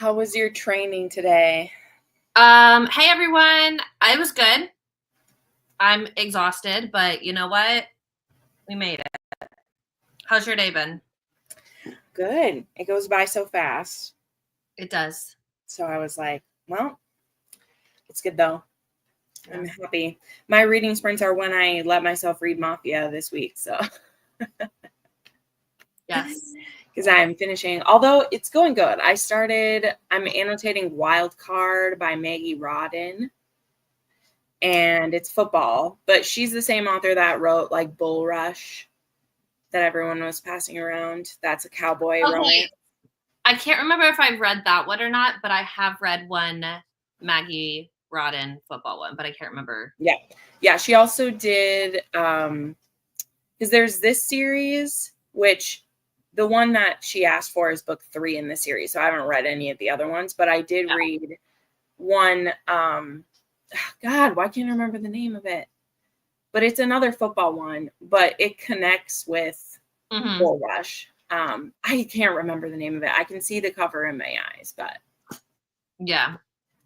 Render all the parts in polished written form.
How was your training today? Hey everyone. It was good. I'm exhausted, but you know what? We made it. How's your day been? Good. It goes by so fast. It does. So I was like, well, it's good though. Yeah. I'm happy. My reading sprints are when I let myself read Mafia this week. So Yes. because I'm finishing, although it's going good. I'm annotating Wild Card by Maggie Rodden. And it's football, but she's the same author that wrote like Bull Rush that everyone was passing around. That's a cowboy romance. I can't remember if I've read that one or not, but I have read one Maggie Rodden football one, but I can't remember. Yeah. She also did because there's this series, which the one that she asked for is book 3 in the series. So I haven't read any of the other ones, but I did read one. God, why can't I remember the name of it? But it's another football one, but it connects with Bull Rush. I can't remember the name of it. I can see the cover in my eyes, but yeah,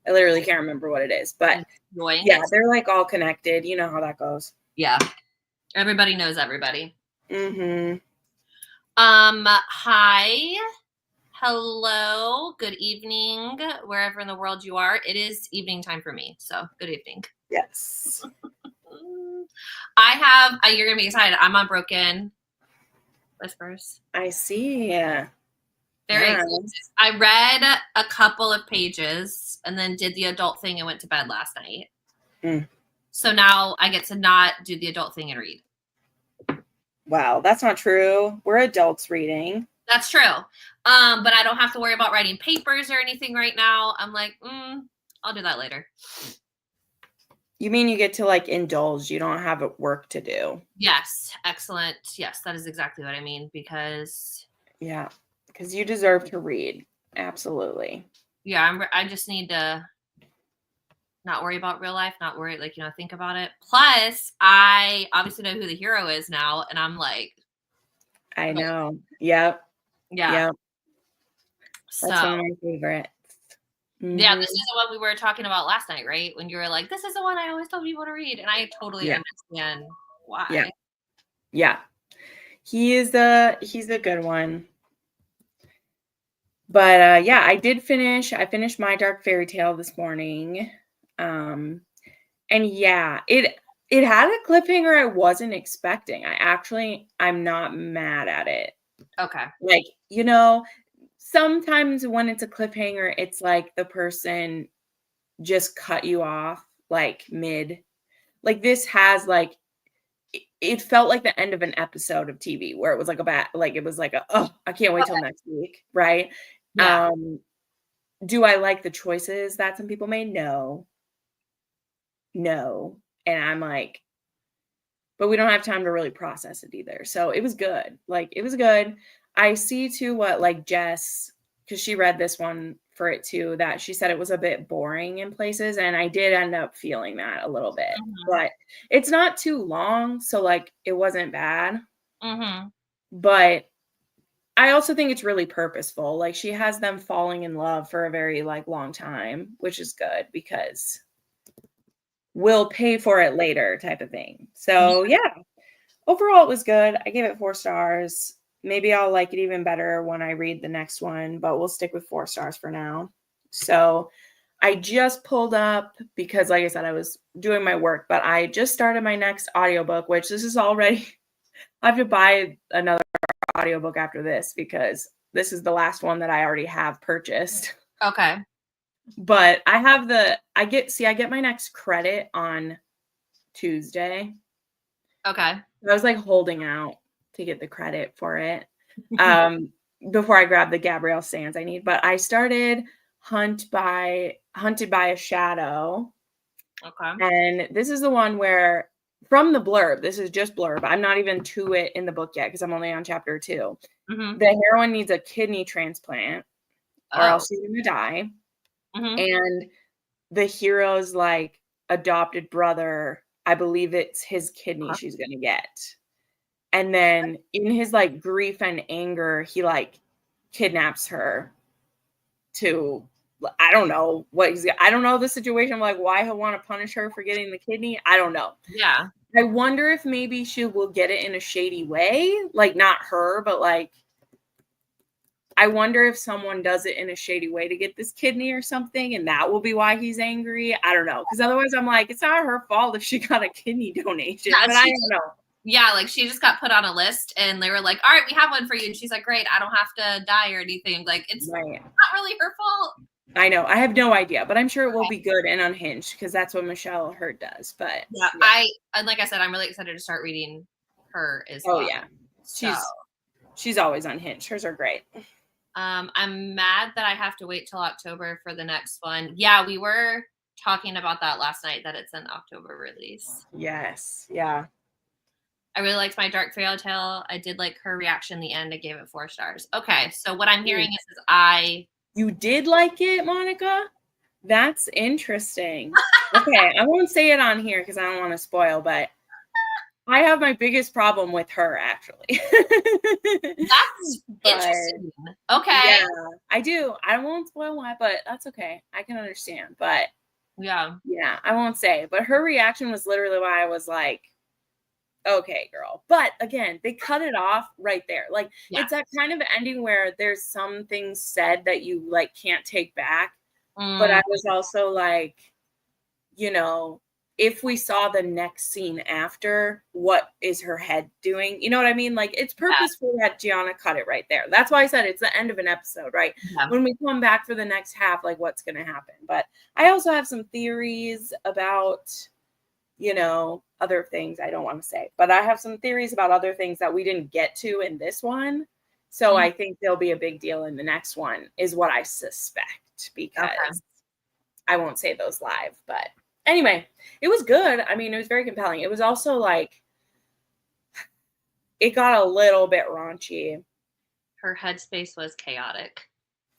I literally can't remember what it is. But yeah, they're like all connected. You know how that goes. Yeah, everybody knows everybody. Mm-hmm. Hi, hello, good evening, wherever in the world you are. It is evening time for me, so good evening. Yes. You're gonna be excited. I'm on Broken Whispers. I see. Yeah. Very excited. I read a couple of pages and then did the adult thing and went to bed last night. So now I get to not do the adult thing and read. Wow, that's not true. We're adults reading. That's true. But I don't have to worry about writing papers or anything right now. I'm like, I'll do that later. You mean you get to like indulge? You don't have work to do? Yes, excellent. Yes, that is exactly what I mean. Because you deserve to read. Absolutely. Yeah, I just need to not worry about real life, not worry, think about it. Plus, I obviously know who the hero is now, and I'm like, I know. Yep. Yeah. Yep. That's one of my favorites. Mm-hmm. Yeah, this is the one we were talking about last night, right? When you were like, this is the one I always told people to read. And I totally understand why. Yeah. He's a good one. But I did finish. I finished My Dark Fairy Tale this morning. And it had a cliffhanger I wasn't expecting. I'm not mad at it. Okay. Like, sometimes when it's a cliffhanger, it's like the person just cut you off like mid. Like this has like it felt like the end of an episode of TV where it was like I can't wait till next week, right? Yeah. Do I like the choices that some people made? No. And I'm like, but we don't have time to really process it either. So it was good. Like it was good. I see too what like Jess, because she read this one for it too, that she said it was a bit boring in places. And I did end up feeling that a little bit, but it's not too long. So like it wasn't bad. But I also think it's really purposeful. Like she has them falling in love for a very like long time, which is good because we'll pay for it later type of thing. So overall it was good. I gave it 4 stars. Maybe I'll like it even better when I read the next one, but we'll stick with 4 stars for now. So I just pulled up because like I said, I was doing my work, but I just started my next audiobook, which this is already, I have to buy another audiobook after this because this is the last one that I already have purchased. Okay. But I get my next credit on Tuesday. Okay. I was like holding out to get the credit for it before I grabbed the Gabrielle Sands I need. But I started Hunted by a Shadow. Okay. And this is the one where from the blurb, this is just blurb. I'm not even to it in the book yet because I'm only on chapter 2. The heroine needs a kidney transplant or else she's going to die. And the hero's like adopted brother, I believe it's his kidney she's going to get. And then in his like grief and anger, he like kidnaps her to, I don't know I don't know the situation, like why he'll want to punish her for getting the kidney. I don't know. Yeah. I wonder if maybe she will get it in a shady way, like not her, but like, I wonder if someone does it in a shady way to get this kidney or something, and that will be why he's angry. I don't know, because otherwise I'm like, it's not her fault if she got a kidney donation, but I don't know. Yeah, like she just got put on a list and they were like, all right, we have one for you. And she's like, great, I don't have to die or anything. Like, it's not really her fault. I know. I have no idea, but I'm sure it will be good and unhinged because that's what Michelle Hurd does. But yeah, and like I said, I'm really excited to start reading her as well. Oh yeah. She's always unhinged. Hers are great. I'm mad that I have to wait till October for the next one. Yeah, we were talking about that last night, that it's an October release. Yes. Yeah. I really liked my Dark Fairy Tale. I did like her reaction in the end. I gave it 4 stars. Okay, so what I'm hearing is You did like it, Monica? That's interesting. Okay, I won't say it on here because I don't want to spoil, but I have my biggest problem with her, actually. That's interesting. Okay. Yeah, I do. I won't spoil why, but that's okay. I can understand. But yeah, I won't say. But her reaction was literally why I was like, okay, girl. But again, they cut it off right there. Like, it's that kind of ending where there's some things said that you like can't take back. But I was also like, you know, if we saw the next scene after, what is her head doing? You know what I mean? Like, it's purposeful that Gianna cut it right there. That's why I said it's the end of an episode, right? Yeah. When we come back for the next half, like, what's going to happen? But I also have some theories about, you know, other things I don't want to say. But I have some theories about other things that we didn't get to in this one. So I think there'll be a big deal in the next one, is what I suspect, because I won't say those live, but anyway, it was good. I mean, it was very compelling. It was also like, it got a little bit raunchy. Her headspace was chaotic.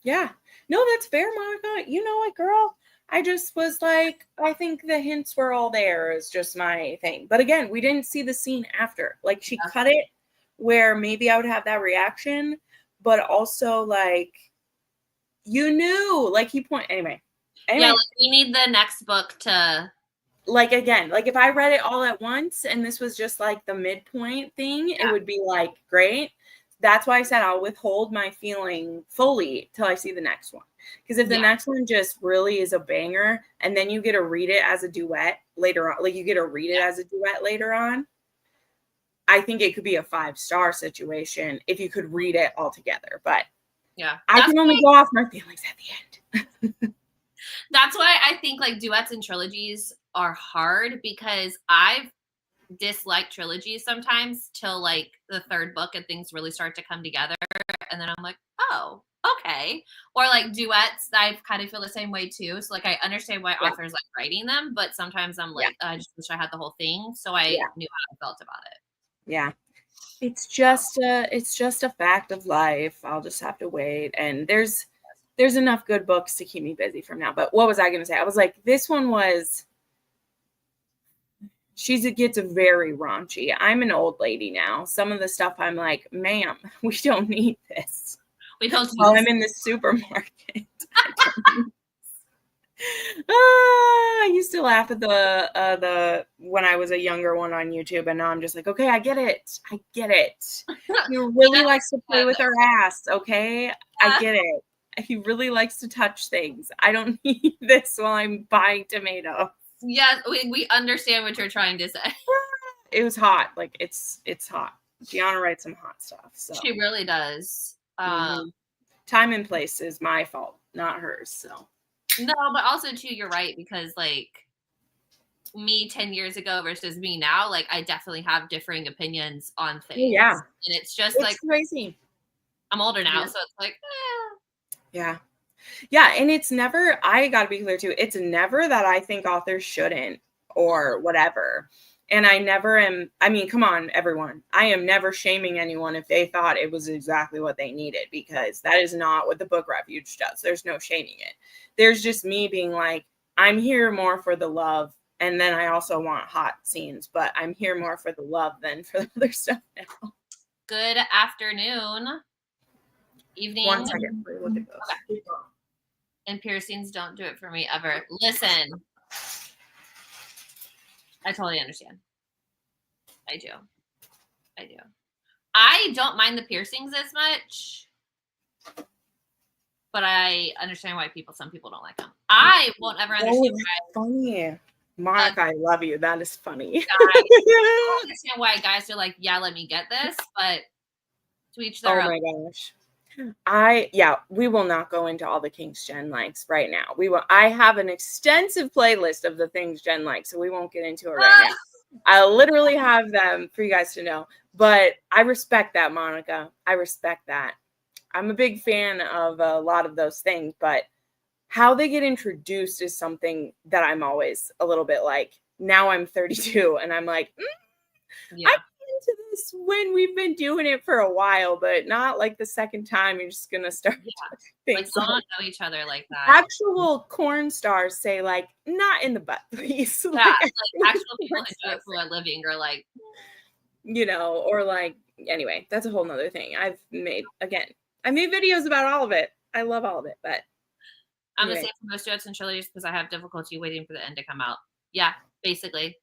Yeah. No, that's fair, Monica. You know it, girl. I just was like, I think the hints were all there, is just my thing. But again, we didn't see the scene after. Like, she cut it where maybe I would have that reaction, but also like, you knew, like, anyway. Yeah, like, we need the next book to, like, again, like, if I read it all at once and this was just like the midpoint thing, it would be like, great. That's why I said I'll withhold my feeling fully till I see the next one. Because if the next one just really is a banger, and then you get to read it as a duet later on, like, you get to read it as a duet later on, I think it could be a 5-star situation if you could read it all together. But I can only go off my feelings at the end. That's why I think like duets and trilogies are hard, because I've disliked trilogies sometimes till like the 3rd book and things really start to come together. And then I'm like, oh, okay. Or like duets, I kind of feel the same way too. So like, I understand why authors like writing them, but sometimes I'm like, I just wish I had the whole thing. So I knew how I felt about it. Yeah. It's just a fact of life. I'll just have to wait. And there's enough good books to keep me busy from now. But what was I going to say? I was like, this one was, it gets very raunchy. I'm an old lady now. Some of the stuff I'm like, ma'am, we don't need this. We don't. While I'm in the supermarket. I used to laugh at the when I was a younger one on YouTube, and now I'm just like, okay, I get it. He really likes to play with her ass, okay? I get it. He really likes to touch things. I don't need this while I'm buying tomatoes. Yeah, we understand what you're trying to say. It was hot. Like, it's hot. Gianna writes some hot stuff. So she really does. Time and place is my fault, not hers. So no, but also too, you're right, because like me 10 years ago versus me now, like I definitely have differing opinions on things. Yeah, and it's just it's like crazy. I'm older now, so it's like, yeah, and it's never. I got to be clear too. It's never that I think authors shouldn't or whatever. And I never am. I mean, come on, everyone. I am never shaming anyone if they thought it was exactly what they needed, because that is not what the Book Refuge does. There's no shaming it. There's just me being like, I'm here more for the love. And then I also want hot scenes, but I'm here more for the love than for the other stuff now. Good afternoon. Evening. 1 second. Look at this. And piercings don't do it for me ever. Listen, I totally understand. I do. I don't mind the piercings as much, but I understand why some people don't like them. I won't ever understand why. Funny. Monica, I love you. That is funny. I don't understand why guys are like, yeah, let me get this, but to each their own. Oh my gosh. We will not go into all the things Jen likes right now. I have an extensive playlist of the things Jen likes, so we won't get into it right now. I literally have them for you guys to know. But I respect that, Monica. I respect that. I'm a big fan of a lot of those things, but how they get introduced is something that I'm always a little bit like, now I'm 32 and I'm like, yeah. I'm into this when we've been doing it for a while, but not like the second time you're just gonna start things like don't know each other like that. Actual corn stars say like, not in the butt, please. Yeah, like actual people who do it for a living are like, or like, anyway, that's a whole nother thing. I made videos about all of it. I love all of it, but I'm the same for most duets and trilogies because I have difficulty waiting for the end to come out. Yeah, basically.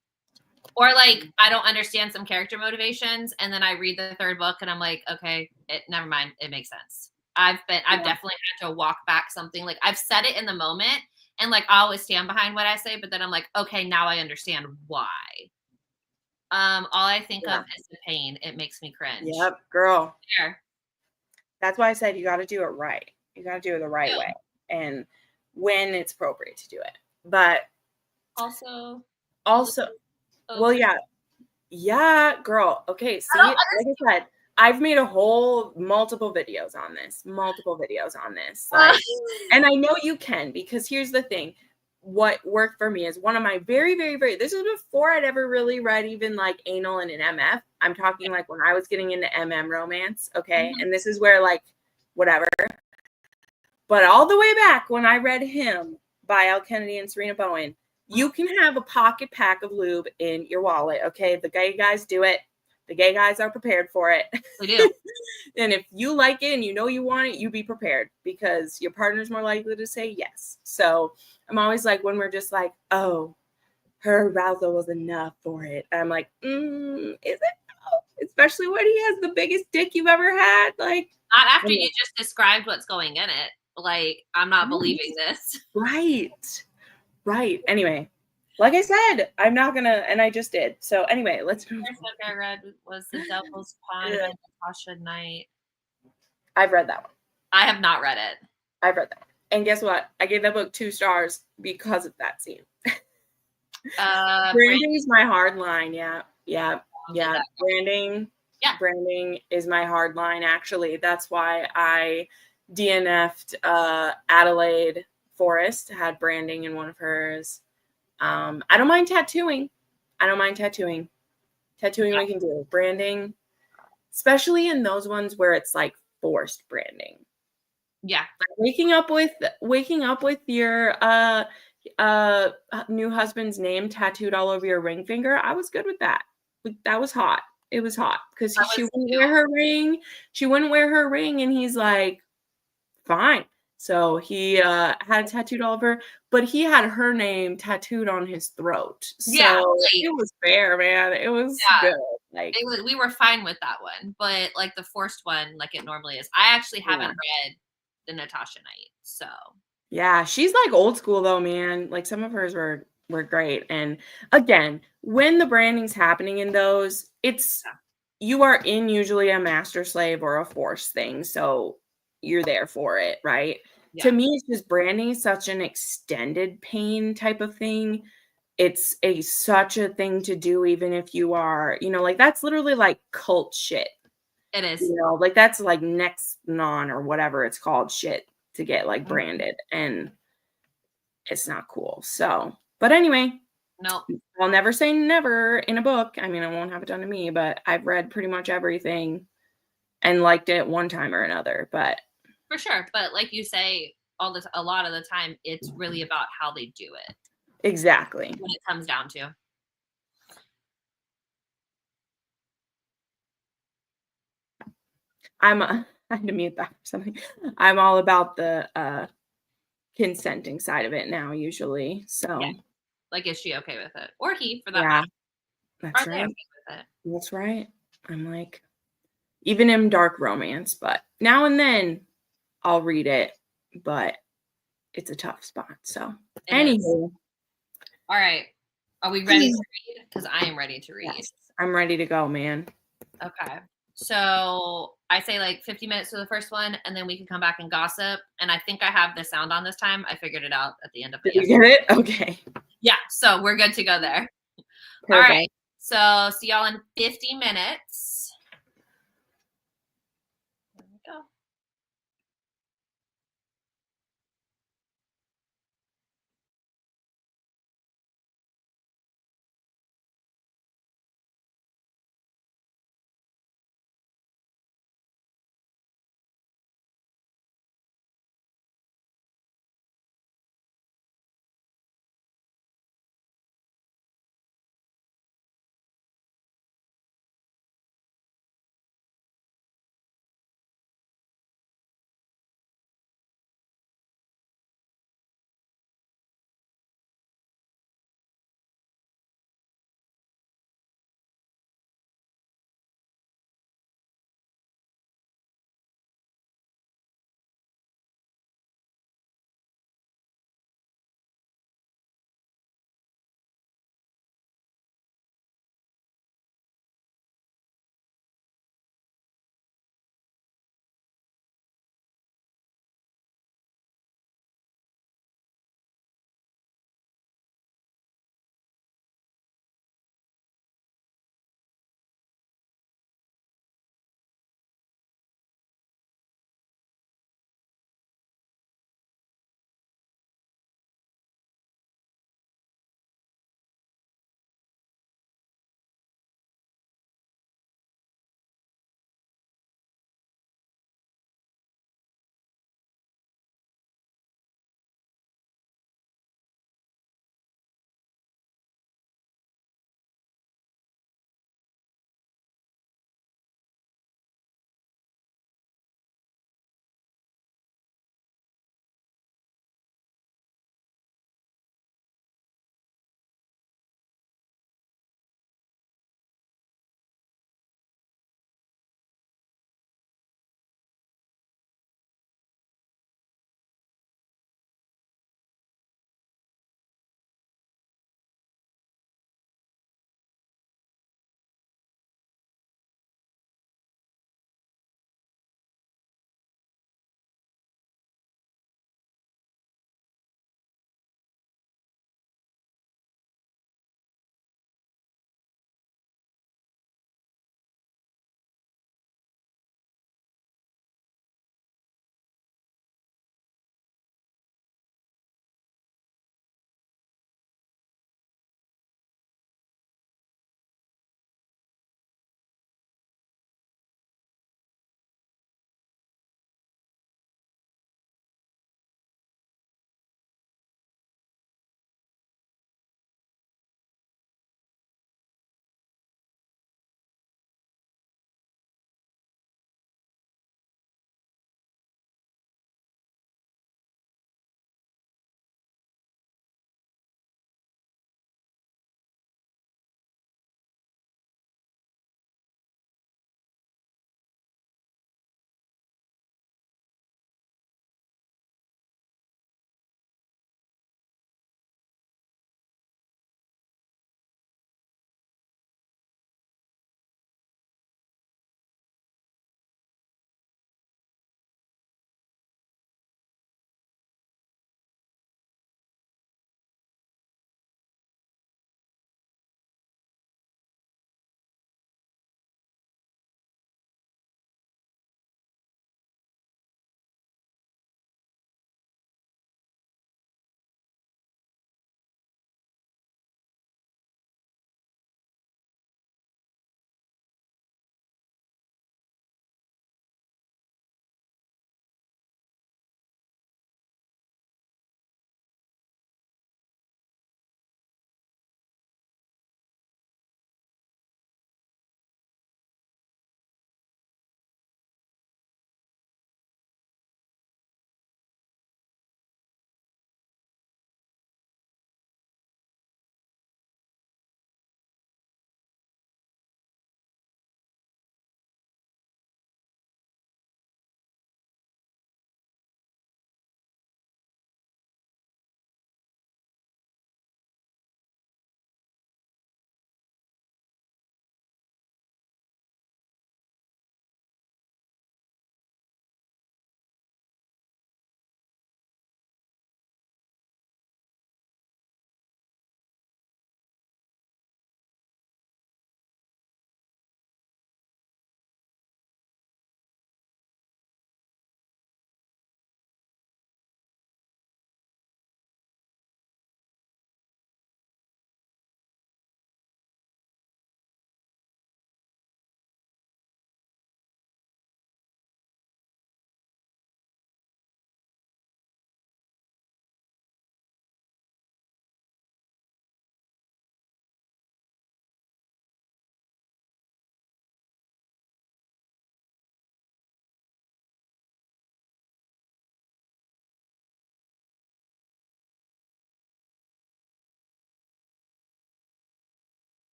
Or like I don't understand some character motivations, and then I read the third book and I'm like, okay, never mind, it makes sense. I've definitely had to walk back something. Like I've said it in the moment, and like I always stand behind what I say, but then I'm like, okay, now I understand why. All I think of is the pain. It makes me cringe. Yep, girl. There. That's why I said you got to do it right. You got to do it the right way, and when it's appropriate to do it. But also, well, yeah, girl. Okay, see, like I said, I've made multiple videos on this, like, and I know you can, because here's the thing. What worked for me is one of my very, very, very, this is before I'd ever really read even like anal and an MF. I'm talking like when I was getting into MM romance. Okay. And this is where like, whatever. But all the way back when I read Him by Al Kennedy and Serena Bowen, you can have a pocket pack of lube in your wallet. Okay. The gay guys do it. The gay guys are prepared for it. We do. And if you like it and you know you want it, you be prepared, because your partner's more likely to say yes. So I'm always like, when we're just like, oh, her arousal was enough for it. I'm like, is it? No. Especially when he has the biggest dick you've ever had. Like, not after you just described what's going in it. Like, I'm not believing this. Right. Anyway, like I said, I'm not gonna, and I just did. So anyway, let's move on. The first book I read was The Devil's Pond by Natasha Knight. I've read that one. I have not read it. I've read that one. And guess what? I gave that book 2 stars because of that scene. Branding's my hard line. Yeah. Branding is my hard line, actually. That's why I DNF'd Adelaide Forrest, had branding in one of hers. I don't mind tattooing. Tattooing we can do. Branding, especially in those ones where it's like forced branding. Yeah. Like waking up with your new husband's name tattooed all over your ring finger. I was good with that. That was hot. It was hot because she wouldn't wear her ring. She wouldn't wear her ring, and he's like, fine. So he had it tattooed all over, but he had her name tattooed on his throat. So it was fair, man. It was good. Like, we were fine with that one, but like the forced one, like it normally is. I actually haven't read the Natasha Knight, so yeah, she's like old school though, man. Like some of hers were great. And again, when the branding's happening in those, you are in usually a master slave or a force thing, so you're there for it, right? Yeah. To me, it's just branding is such an extended pain type of thing. It's such a thing to do, even if you are, like that's literally like cult shit. It is. Like that's like next non or whatever it's called shit to get like branded, and it's not cool. So, but anyway, no, I'll never say never in a book. I mean, it won't have it done to me, but I've read pretty much everything and liked it one time or another. But for sure. But like you say, a lot of the time, it's really about how they do it. Exactly. When it comes down to. I had to mute that for something. I'm all about the consenting side of it now usually. So Yeah. Like, is she okay with it? Or he, for that yeah, matter. that's Are they right. okay with it? That's right. I'm like, even in dark romance, but now and then I'll read it, but it's a tough spot. So It is. anywho, All right. Are we ready to read? Because I am ready to read. yes, I'm ready to go, man. Okay. So I say like 50 minutes for the first one, and then we can come back and gossip. And I think I have the sound on this time. I figured it out at the end of it. Did you get it? Okay. Yeah. So we're good to go there. Perfect. All right. So see y'all in 50 minutes. There we go.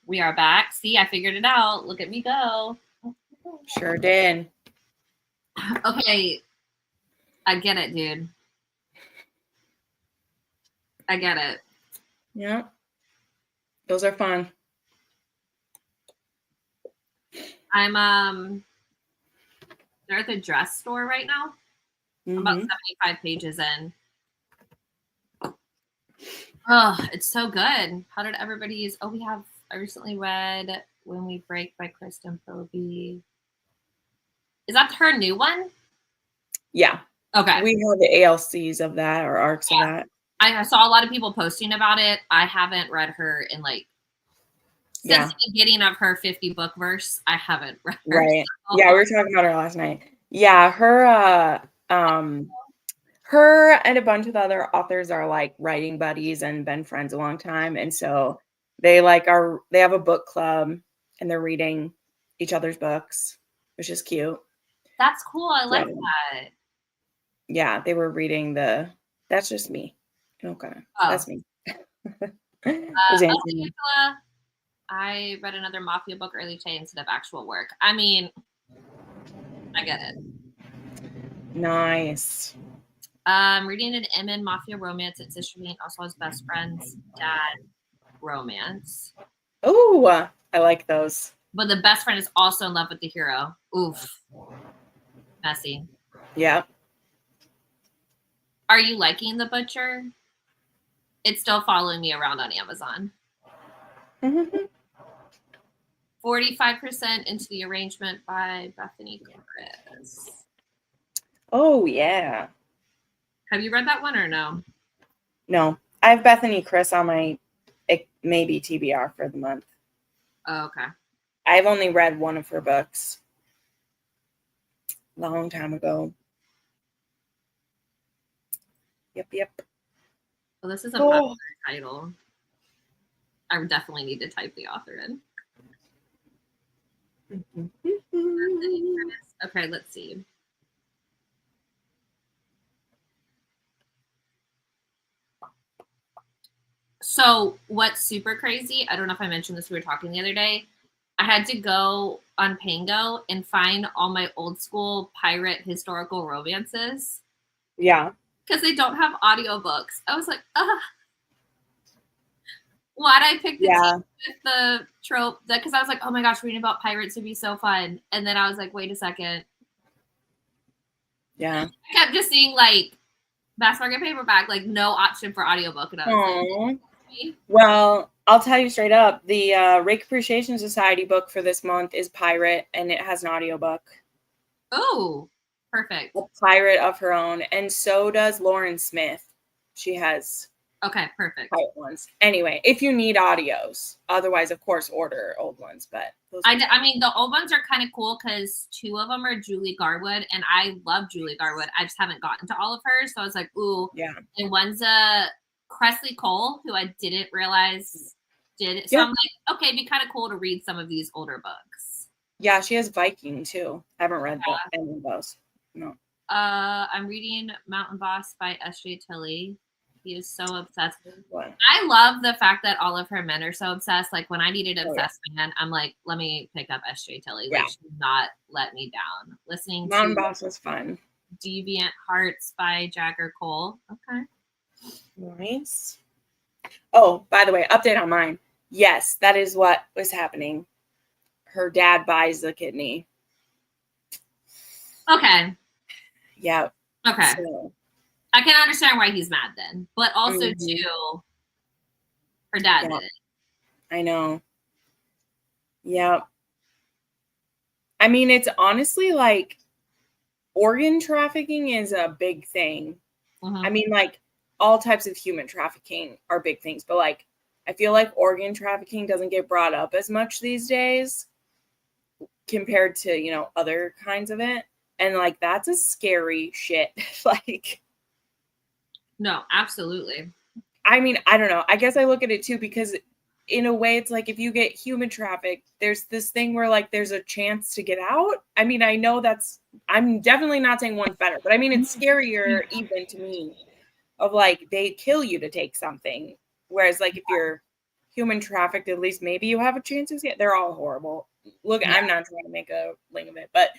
We are back. See, I figured it out. Look at me go. Sure did. Okay. I get it, dude. I get it. Yeah. Those are fun. I'm they're at the dress store right now. I'm about 75 pages in. Oh, it's so good. How did everybody use? Oh, I recently read When We Break by Kristen Philby. Is that her new one? Yeah. Okay. We have the ALCs of that or arcs of that. I saw a lot of people posting about it. I haven't read her in since the beginning of her 50 book verse. I haven't read her. Right. So. Yeah, we were talking about her last night. Yeah, her her and a bunch of other authors are like writing buddies and been friends a long time. And so they have a book club and they're reading each other's books, which is cute. That's cool. I like that. Yeah, they were reading that's just me. Okay. Oh. That's me. I read another Mafia book early today instead of actual work. I mean, I get it. Nice. Reading an MN Mafia romance. It's interesting. Also his best friend's dad romance. Oh, I like those. But the best friend is also in love with the hero. Oof. Messy. Yeah. Are you liking The Butcher? It's still following me around on Amazon. 45% into the arrangement by Bethany Chris. Oh, yeah. Have you read that one or no? No. I have Bethany Chris on my maybe TBR for the month. Oh, okay. I've only read one of her books a long time ago. Yep. Well, this is a popular title. I definitely need to type the author in. Okay, let's see. So what's super crazy, I don't know if I mentioned this, we were talking the other day, I had to go on Pango and find all my old school pirate historical romances. Yeah. Because they don't have audiobooks. I was like, why'd I pick the trope? Because I was like, oh my gosh, reading about pirates would be so fun. And then I was like, wait a second. Yeah. I kept just seeing Bass Market paperback, no option for audiobook. And I was like, well, I'll tell you straight up, the Rake Appreciation Society book for this month is Pirate, and it has an audiobook. Oh, perfect. A pirate of her own, and so does Lauren Smith. She has perfect pirate ones. Anyway, if you need audios, otherwise, of course, order old ones. But I mean, the old ones are kind of cool because 2 of them are Julie Garwood, and I love Julie Garwood. I just haven't gotten to all of hers, so I was like, ooh. Yeah. And one's Cressley Cole, who I didn't realize did it. So I'm like, okay, it'd be kind of cool to read some of these older books. Yeah, she has Viking too. I haven't read any of those. No. I'm reading Mountain Boss by S.J. Tilley. He is so obsessed. What? I love the fact that all of her men are so obsessed. When I needed an obsessed man, I'm like, let me pick up S.J. Tilley. She did not let me down. Listening Mountain to Boss was fun. Deviant Hearts by Jagger Cole. Okay. Nice. Oh, by the way, update on mine. Yes, that is what was happening. Her dad buys the kidney. Okay. Yeah. Okay. So. I can understand why he's mad then. But also, too, her dad did it. I know. Yeah. I mean, it's honestly organ trafficking is a big thing. I mean, all types of human trafficking are big things, but I feel like organ trafficking doesn't get brought up as much these days compared to, other kinds of it. And that's a scary shit. No, absolutely. I mean, I don't know. I guess I look at it too, because in a way it's if you get human trafficked, there's this thing where there's a chance to get out. I mean, I know I'm definitely not saying one's better, but I mean, it's scarier even to me of they kill you to take something. Whereas if you're human trafficked, at least maybe you have a chance to get. They're all horrible. Look, Yeah. I'm not trying to make a thing of it, but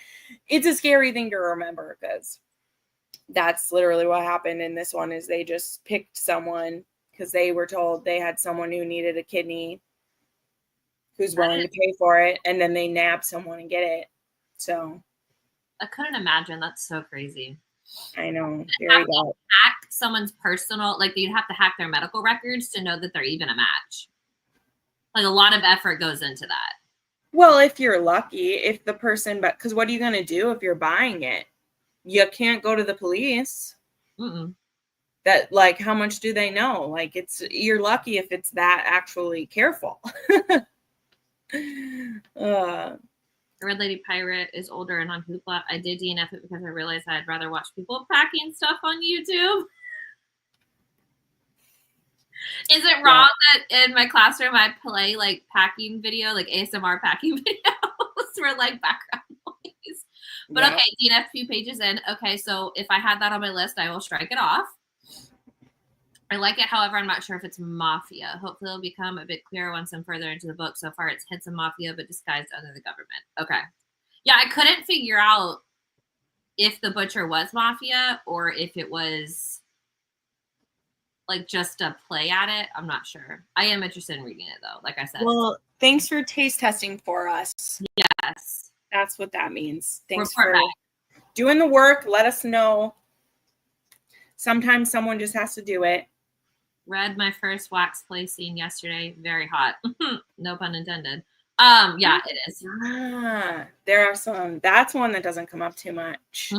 it's a scary thing to remember because that's literally what happened in this one is they just picked someone because they were told they had someone who needed a kidney who's willing to pay for it, and then they nab someone and get it. So I couldn't imagine. That's so crazy. I know. Very bad. Hack someone's personal, like you'd have to hack their medical records to know that they're even a match. Like a lot of effort goes into that. Well, if you're lucky, if the person, but because what are you going to do if you're buying it? You can't go to the police. That, like, how much do they know? Like, you're lucky if it's that actually careful. Red Lady Pirate is older and on Hoopla. I did DNF it because I realized I'd rather watch people packing stuff on YouTube. Is it wrong that in my classroom I play like packing video, like ASMR packing videos for like background noise? But okay, DNF a few pages in. Okay, so if I had that on my list, I will strike it off. I like it, however, I'm not sure if it's Mafia. Hopefully it'll become a bit clearer once I'm further into the book. So far it's hints of Mafia, but disguised under the government. Okay. Yeah, I couldn't figure out if the butcher was Mafia or if it was like just a play at it. I'm not sure. I am interested in reading it though, like I said. Well, thanks for taste testing for us. Yes. That's what that means. Thanks Report for back. Doing the work. Let us know. Sometimes someone just has to do it. Read my first wax play scene yesterday. Very hot. No pun intended. Yeah, it is. There are some. That's one that doesn't come up too much.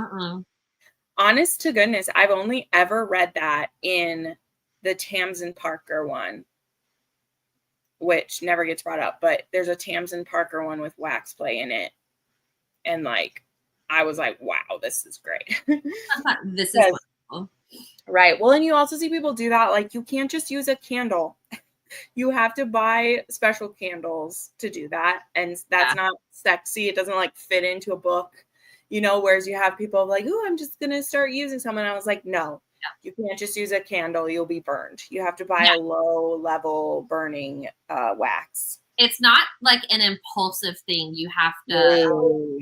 Honest to goodness, I've only ever read that in the Tamsin Parker one, which never gets brought up. But there's a Tamsin Parker one with wax play in it, and like, I was like, wow, this is great. This is wonderful. Right. Well, and you also see people do that. Like, you can't just use a candle. You have to buy special candles to do that. And that's not sexy. It doesn't like fit into a book, you know, whereas you have people like, oh, I'm just going to start using some. And I was like, no, you can't just use a candle. You'll be burned. You have to buy a low level burning wax. It's not like an impulsive thing. You have to.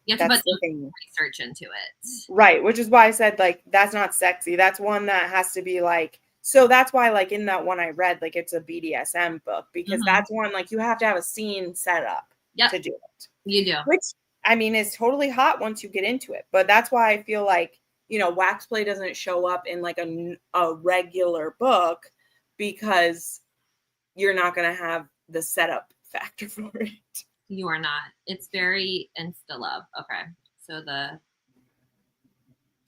You have to put some research into it. Right. Which is why I said, like, that's not sexy. That's one that has to be like, so that's why, like, in that one I read, like, it's a BDSM book because that's one, like, you have to have a scene set up to do it. You do. Which, I mean, is totally hot once you get into it. But that's why I feel like, you know, wax play doesn't show up in like a regular book because you're not going to have the setup factor for it. You are not. It's very insta love. Okay. So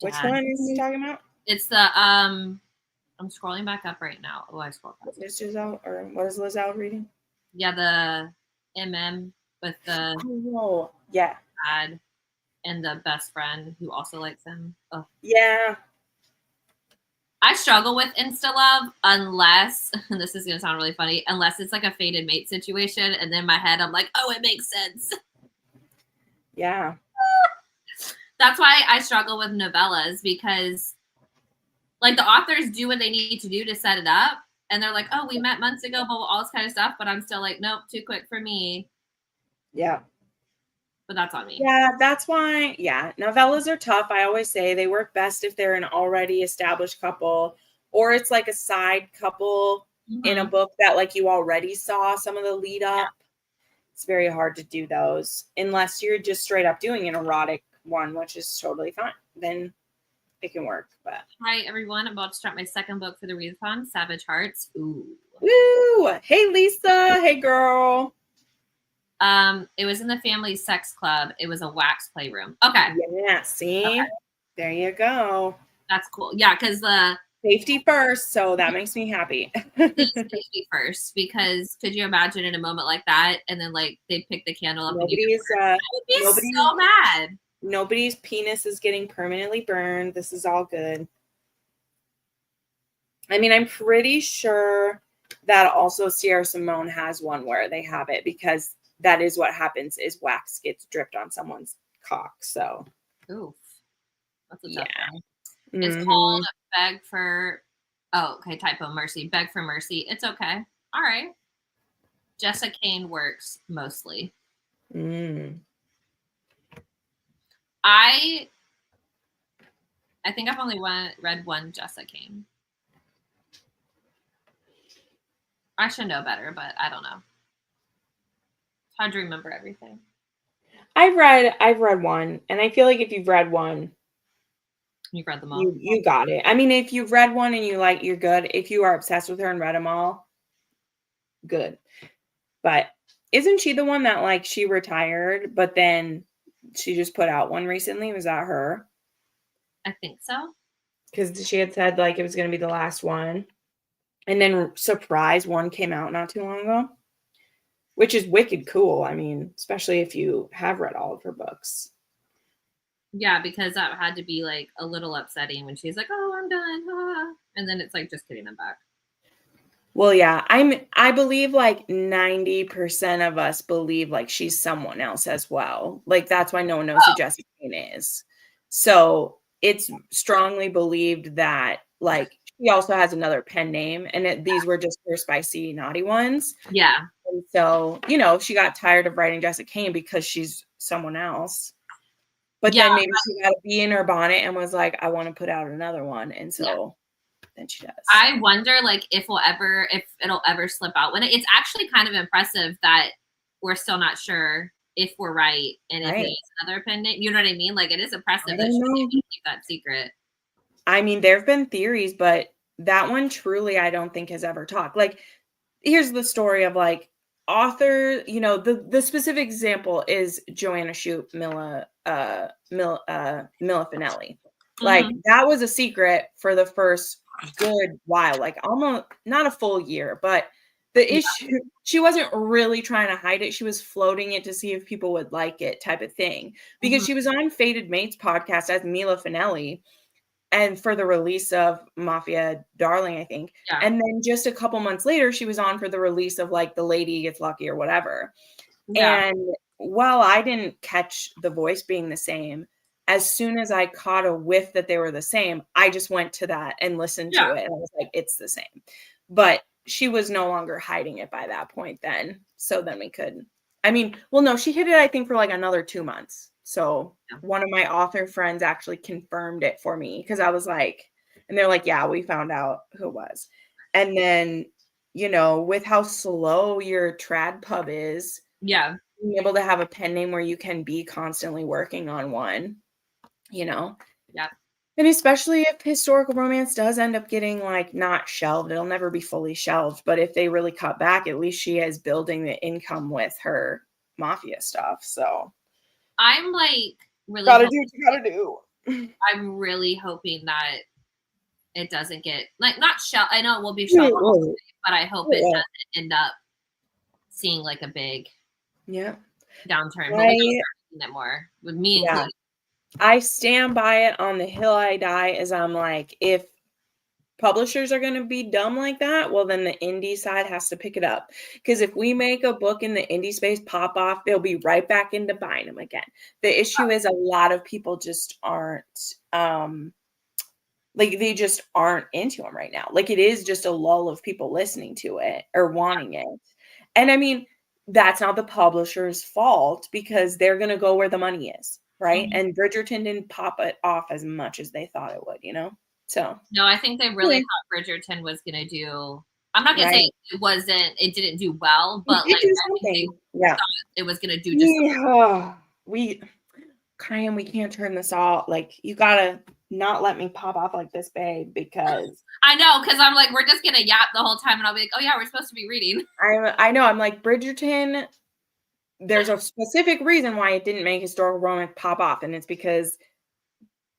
which one is he talking about? It's the I'm scrolling back up right now. Oh, I scrolled past. Is Giselle, or what is Lizelle reading? Yeah, the MM with the dad and the best friend who also likes him. Oh. Yeah. I struggle with insta love unless, and this is going to sound really funny, unless it's like a fated mate situation. And then in my head, I'm like, oh, it makes sense. Yeah. That's why I struggle with novellas because like the authors do what they need to do to set it up. And they're like, oh, we met months ago, but all this kind of stuff. But I'm still like, nope, too quick for me. Yeah. But that's on me. Yeah, that's why. Yeah, novellas are tough. I always say they work best if they're an already established couple, or it's like a side couple in a book that like you already saw some of the lead up. Yeah. It's very hard to do those unless you're just straight up doing an erotic one, which is totally fine. Then it can work. But hi everyone, I'm about to start my second book for the Readathon, Savage Hearts. Ooh. Woo! Hey Lisa, hey girl. It was in the family sex club. It was a wax playroom. Okay. Yeah, see? Okay. There you go. That's cool. Yeah, because the safety first, so that makes me happy. Safety first, because could you imagine in a moment like that, and then like they pick the candle up? I would be so mad. Nobody's penis is getting permanently burned. This is all good. I mean, I'm pretty sure that also Sierra Simone has one where they have it because that is what happens is wax gets dripped on someone's cock. So, oof. That's a tough one. It's called Beg for, typo, Mercy. Beg for Mercy. It's okay. All right. Jessica Kane works mostly. Mm. I think I've only read one Jessica Kane. I should know better, but I don't know. It's hard to remember everything. I've read one, and I feel like if you've read one, You've read them all. you got it. I mean, if you've read one and you're good. If you are obsessed with her and read them all, good. But isn't she the one that like she retired, but then she just put out one recently? Was that her? I think so. Because she had said like it was going to be the last one, and then surprise one came out not too long ago, which is wicked cool. I mean, especially if you have read all of her books. Yeah, because that had to be like a little upsetting when she's like, "Oh, I'm done," and then it's like, just kidding, I'm back. Well, yeah, I believe like 90% of us believe like she's someone else as well. Like that's why no one knows who Jessica Kane is. So it's strongly believed that like she also has another pen name, and these were just her spicy naughty ones. Yeah. And so, she got tired of writing Jessica Kane because she's someone else. But then maybe she got a bee in her bonnet and was like, I want to put out another one. And so then she does. I wonder like if it'll ever slip out. When it's actually kind of impressive that we're still not sure if we're right and if it is another pen name. You know what I mean? Like it is impressive that she was able to keep that secret. I mean, there have been theories, but that one truly I don't think has ever talked. Like, here's the story of like author, the specific example is Joanna Shupe, Mila Finelli. Like that was a secret for the first good while, like almost not a full year, but the issue, she wasn't really trying to hide it. She was floating it to see if people would like it type of thing, because she was on Fated Mates podcast as Mila Finelli, and for the release of Mafia Darling, I think. Yeah. And then just a couple months later, she was on for the release of like The Lady Gets Lucky or whatever. Yeah. And while I didn't catch the voice being the same, as soon as I caught a whiff that they were the same, I just went to that and listened to it. And I was like, it's the same. But she was no longer hiding it by that point then. So then we could, no, she hid it, I think, for like another 2 months. So one of my author friends actually confirmed it for me, because I was like, and they're like, yeah, we found out who it was. And then, with how slow your trad pub is, being able to have a pen name where you can be constantly working on one, Yeah. And especially if historical romance does end up getting like not shelved, it'll never be fully shelved. But if they really cut back, at least she is building the income with her Mafia stuff. So I'm like really gotta do what you gotta do. I'm really hoping that it doesn't get like not shelved. I know it will be shelved, but I hope it doesn't end up seeing like a big downturn. But we start seeing it more with me included. I stand by it on the hill I die, as I'm like, if publishers are going to be dumb like that, well, then the indie side has to pick it up. Because if we make a book in the indie space pop off, they'll be right back into buying them again. The issue is a lot of people just aren't, they just aren't into them right now. Like it is just a lull of people listening to it or wanting it. And I mean, that's not the publisher's fault, because they're going to go where the money is. Right. And Bridgerton didn't pop it off as much as they thought it would, So no, I think they really thought Bridgerton was going to do. I'm not going to say it didn't do well, but like I think they thought it was going to do just we can't turn this off. Like, you gotta not let me pop off like this, babe, because I know, because I'm like, we're just gonna yap the whole time, and I'll be like, oh yeah, we're supposed to be reading. I know, I'm like, Bridgerton, there's a specific reason why it didn't make historical romance pop off, and it's because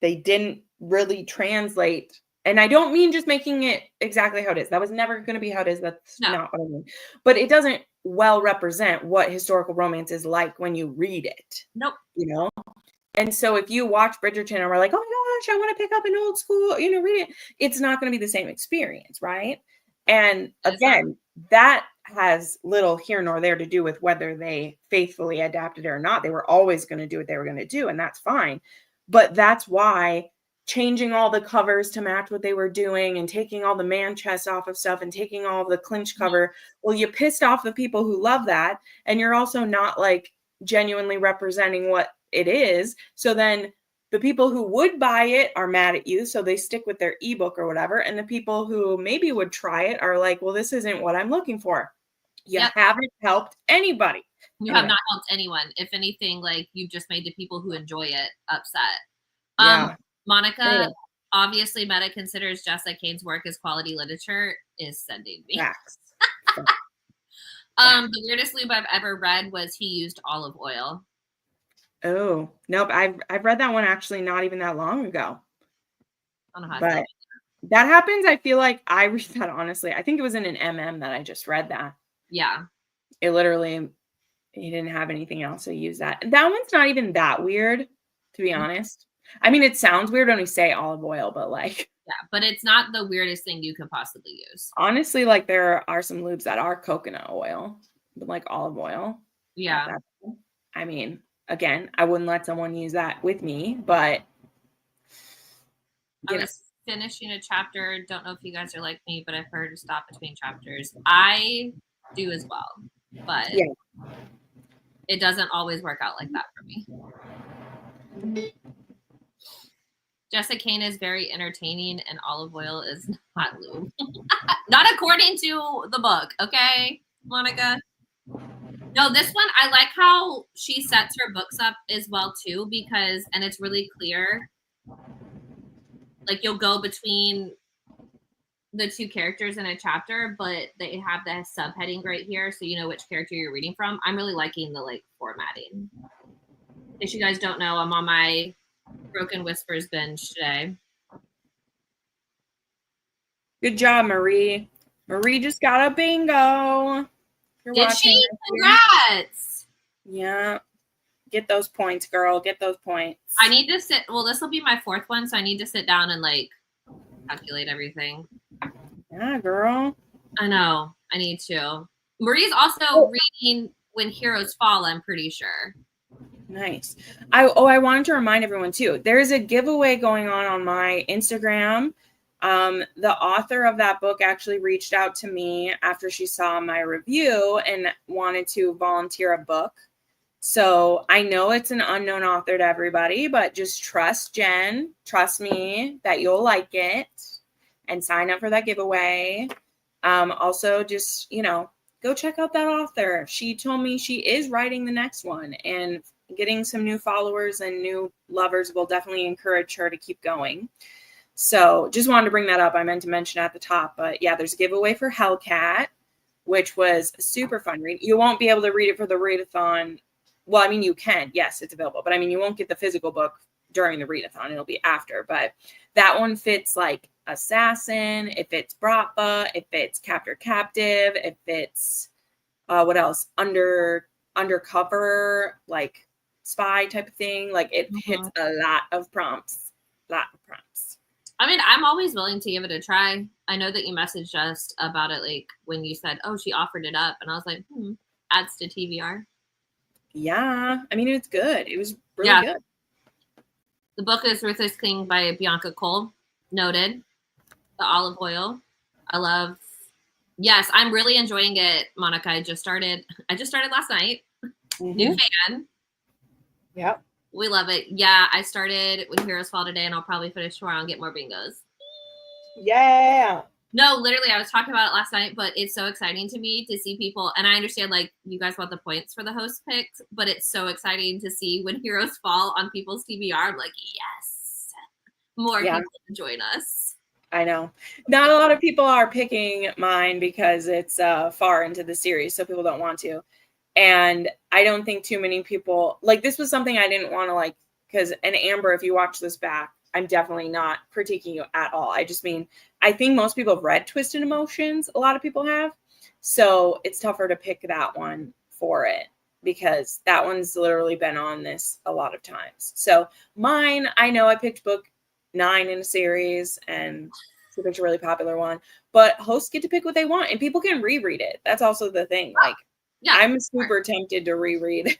they didn't really translate. And I don't mean just making it exactly how it is. That was never going to be how it is. That's not what I mean. But it doesn't well represent what historical romance is like when you read it. Nope. And so if you watch Bridgerton and we're like, oh my gosh, I want to pick up an old school, read it, it's not going to be the same experience, right? And again, that has little here nor there to do with whether they faithfully adapted it or not. They were always going to do what they were going to do, and that's fine. But that's why changing all the covers to match what they were doing and taking all the man chest off of stuff and taking all of the clinch cover. Well, you pissed off the people who love that. And you're also not like genuinely representing what it is. So then the people who would buy it are mad at you. So they stick with their ebook or whatever. And the people who maybe would try it are like, well, this isn't what I'm looking for. You haven't helped anybody. You have not helped anyone. If anything, like you've just made the people who enjoy it upset. Monica, obviously Meta considers Jessica Kane's work as quality literature, is sending me. The weirdest lube I've ever read was he used olive oil. Oh, nope. I've read that one actually not even that long ago. I don't know how but that happens. I feel like I read that honestly. I think it was in an MM that I just read that. Yeah. It literally, he didn't have anything else to use that. That one's not even that weird, to be honest. I mean, it sounds weird when we say olive oil, but like. Yeah, but it's not the weirdest thing you could possibly use. Honestly, like there are some lubes that are coconut oil, but like olive oil. Yeah. I mean, again, I wouldn't let someone use that with me, but. I was finishing a chapter. Don't know if you guys are like me, but I've heard to stop between chapters. I do as well, but it doesn't always work out like that for me. Jessica Kane is very entertaining, and olive oil is not lube. Not according to the book, okay, Monica? No, this one, I like how she sets her books up as well, too, because, and it's really clear, like you'll go between the two characters in a chapter, but they have the subheading right here, so you know which character you're reading from. I'm really liking the like formatting. In case you guys don't know, I'm on my Broken Whispers binge today. Good job, Marie. Marie just got a bingo. Did she? Congrats. Yeah. Get those points, girl. Get those points. I need to sit. Well, this will be my fourth one, so I need to sit down and like calculate everything. Yeah, girl. I know. I need to. Marie's also reading When Heroes Fall, I'm pretty sure. Nice. I wanted to remind everyone too. There is a giveaway going on my Instagram. The author of that book actually reached out to me after she saw my review and wanted to volunteer a book. So I know it's an unknown author to everybody, but just trust Jen, trust me that you'll like it and sign up for that giveaway. Also just, go check out that author. She told me she is writing the next one, and getting some new followers and new lovers will definitely encourage her to keep going. So just wanted to bring that up. I meant to mention at the top, but yeah, there's a giveaway for Hellcat, which was a super fun read. You won't be able to read it for the Readathon. Well, I mean, you can. Yes, it's available. But I mean, you won't get the physical book during the Readathon. It'll be after. But that one fits like Assassin. It fits Bratva. It fits Captor Captive. It fits, what else? Undercover, like spy type of thing. Like it hits a lot of prompts. I mean, I'm always willing to give it a try. I know that you messaged us about it, like when you said, "Oh, she offered it up," and I was like, adds to TBR. Yeah, I mean, it's good. It was really good. The book is Ruthless King by Bianca Cole. Noted. The olive oil. I love. Yes, I'm really enjoying it, Monica. I just started last night. New fan. Yep. We love it. Yeah, I started When Heroes Fall today, and I'll probably finish tomorrow and get more bingos. Yeah. No, literally, I was talking about it last night, but it's so exciting to me to see people. And I understand, like, you guys want the points for the host picks, but it's so exciting to see When Heroes Fall on people's TBR. I'm like, yes, more people to join us. I know. Not a lot of people are picking mine because it's far into the series, so people don't want to. And I don't think too many people, like, this was something I didn't want to, like, because, and Amber, if you watch this back, I'm definitely not critiquing you at all. I just mean, I think most people have read Twisted Emotions. A lot of people have. So it's tougher to pick that one for it because that one's literally been on this a lot of times. So mine, I know I picked book 9 in a series and she picked a really popular one, but hosts get to pick what they want and people can reread it. That's also the thing. Like, I'm super tempted to reread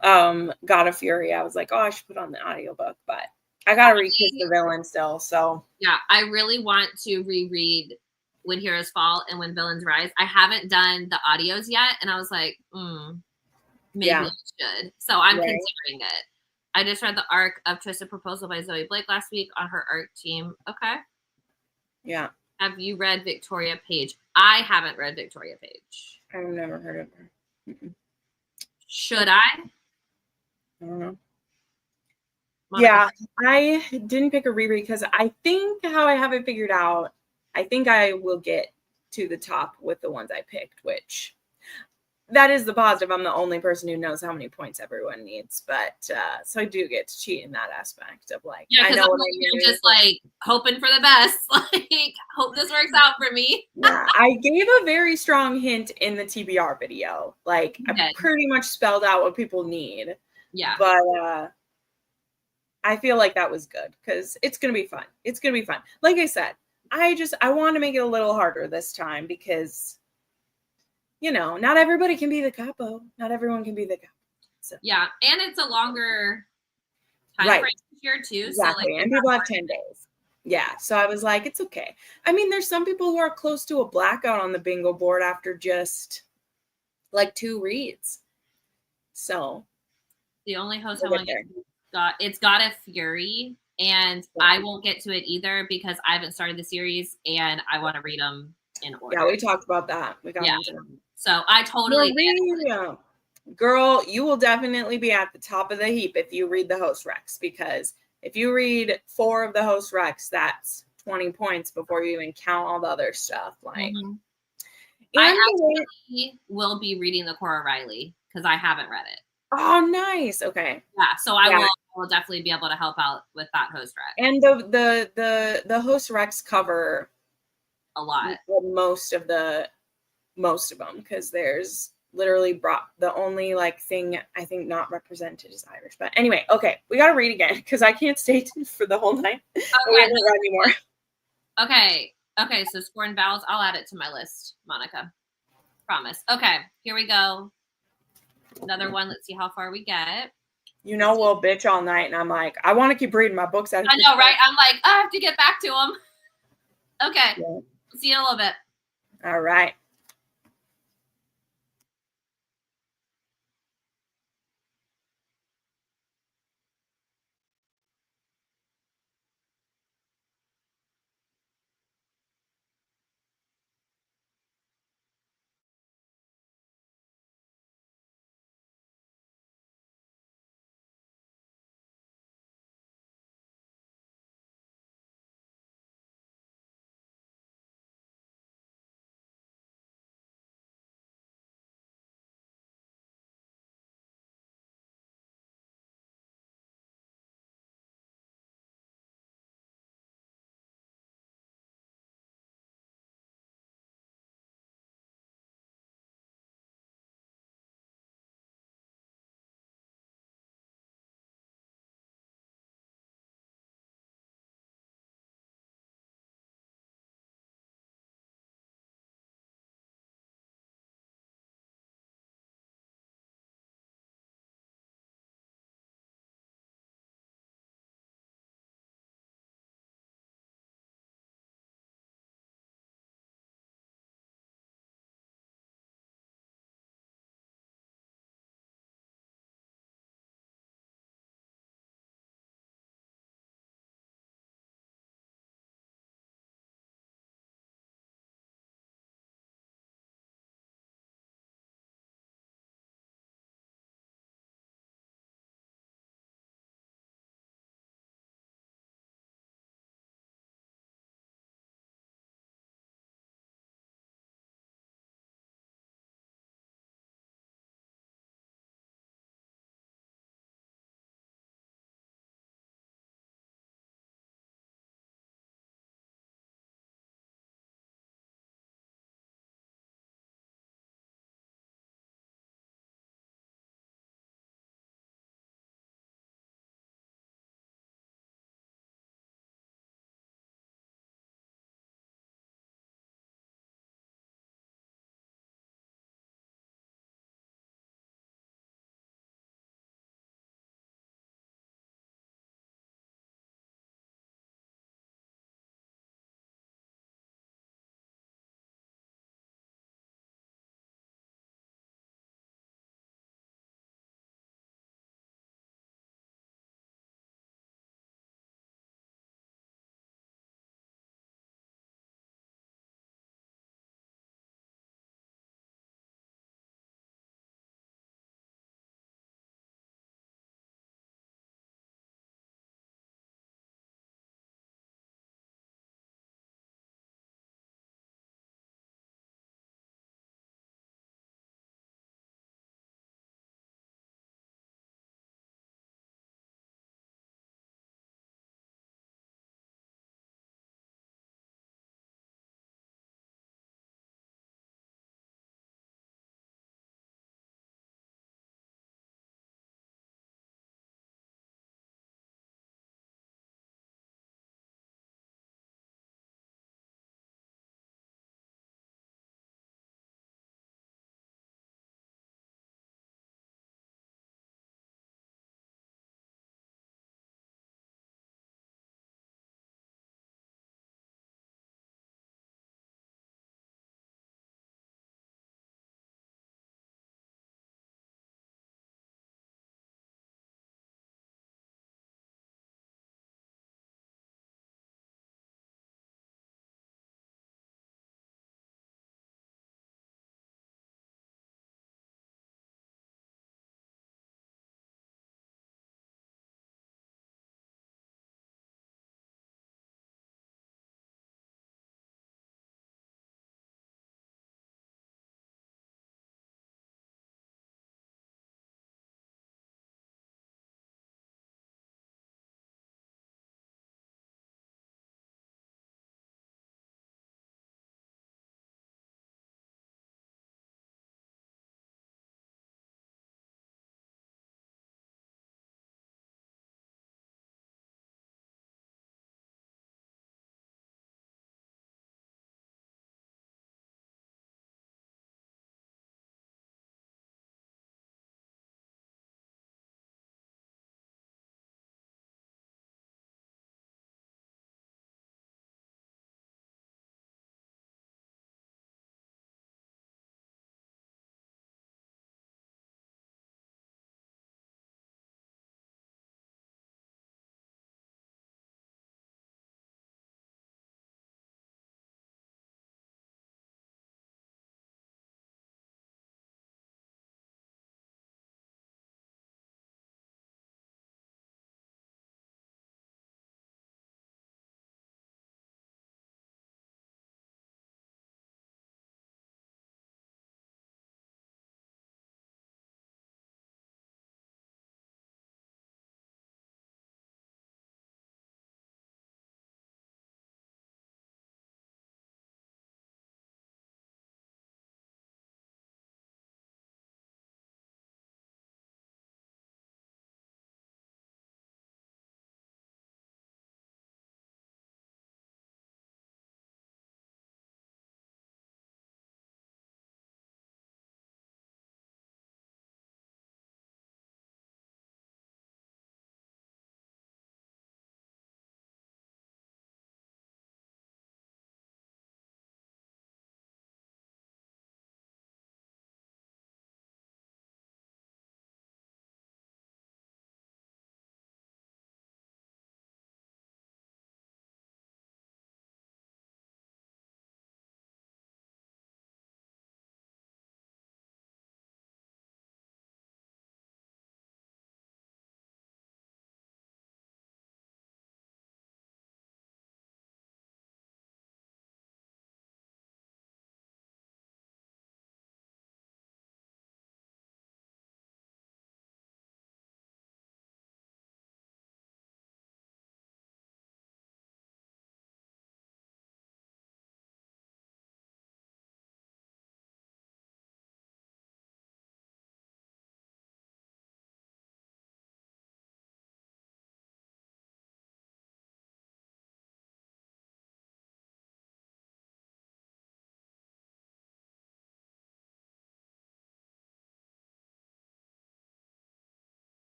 God of Fury. I was like, oh, I should put on the audiobook, but I gotta read Kiss the Villain still, so. Yeah, I really want to reread When Heroes Fall and When Villains Rise. I haven't done the audios yet, and I was like, maybe I should. So I'm considering it. I just read the arc of Twisted Proposal by Zoe Blake last week on her arc team. Okay. Yeah. Have you read Victoria Page? I haven't read Victoria Page. I've never heard of her. Should I? I don't know. Monica? Yeah, I didn't pick a reread because I think how I have it figured out, I think I will get to the top with the ones I picked, which that is the positive. I'm the only person who knows how many points everyone needs, but so I do get to cheat in that aspect of like, yeah, I know what you're just like hoping for the best. Like, hope this works out for me. Yeah, I gave a very strong hint in the TBR video. Like, I pretty much spelled out what people need. Yeah, but I feel like that was good because it's gonna be fun. It's gonna be fun. Like I said, I want to make it a little harder this time because, you know, not everybody can be the capo. Not everyone can be the capo. So. Yeah, and it's a longer time frame here too. Exactly. So like, and people have 10 days. Yeah, so I was like, it's okay. I mean, there's some people who are close to a blackout on the bingo board after just like 2 reads. So the only host I want to get it's got a Fury, and I won't get to it either because I haven't started the series and I want to read them in order. Yeah, we talked about that. We got into them. So I totally girl, you will definitely be at the top of the heap if you read the host recs, because if you read 4 of the host recs, that's 20 points before you even count all the other stuff. Like, I actually will be reading the Cora Riley because I haven't read it. Oh, nice. Okay. Yeah, so I will definitely be able to help out with that host rec. And the host recs cover a lot, most of them, because there's literally the only like thing I think not represented is Irish. But anyway, okay, we gotta read again because I can't stay for the whole night. Okay. We haven't read anymore. Okay, so score and vowels, I'll add it to my list, Monica. Promise. Okay, here we go. Another one. Let's see how far we get. You know, we'll bitch all night, and I'm like, I want to keep reading my books. I know, right? I'm like, I have to get back to them. Okay. Yeah. See you in a little bit. All right.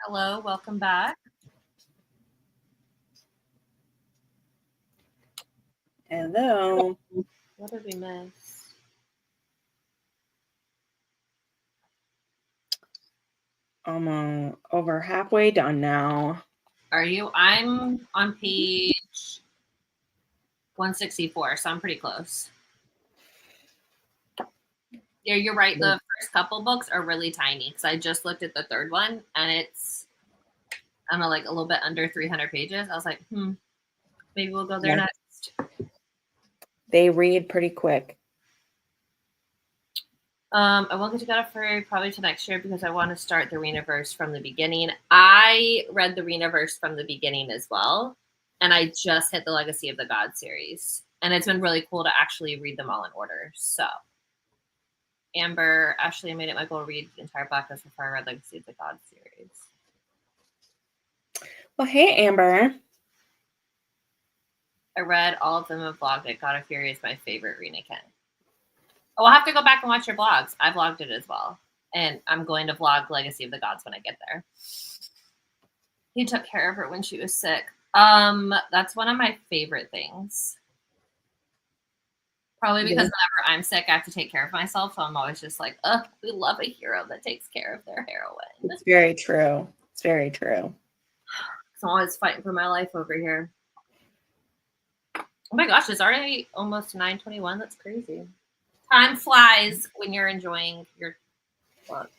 Hello, welcome back. Hello. What did we miss? I'm over halfway done now. Are you? I'm on page 164, so I'm pretty close. Yeah, you're right. The first couple books are really tiny because I just looked at the third one and it's, I don't know, like a little bit under 300 pages. I was like, maybe we'll go there next. They read pretty quick. I won't get to go for probably to next year because I want to start the Readaverse from the beginning. I read the Readaverse from the beginning as well, and I just hit the Legacy of the Gods series, and it's been really cool to actually read them all in order. So, Amber actually made it my goal to read the entire blacklist before I read Legacy of the Gods series. Well, hey, Amber. I read all of them and vlogged it. God of Fury is my favorite Rena Ken. Oh, I'll have to go back and watch your vlogs. I vlogged it as well. And I'm going to vlog Legacy of the Gods when I get there. He took care of her when she was sick. That's one of my favorite things. Probably because whenever I'm sick, I have to take care of myself. So I'm always just like, we love a hero that takes care of their heroine. It's very true. It's very true. So I'm always fighting for my life over here. Oh my gosh, it's already almost 9:21. That's crazy. Time flies when you're enjoying your book.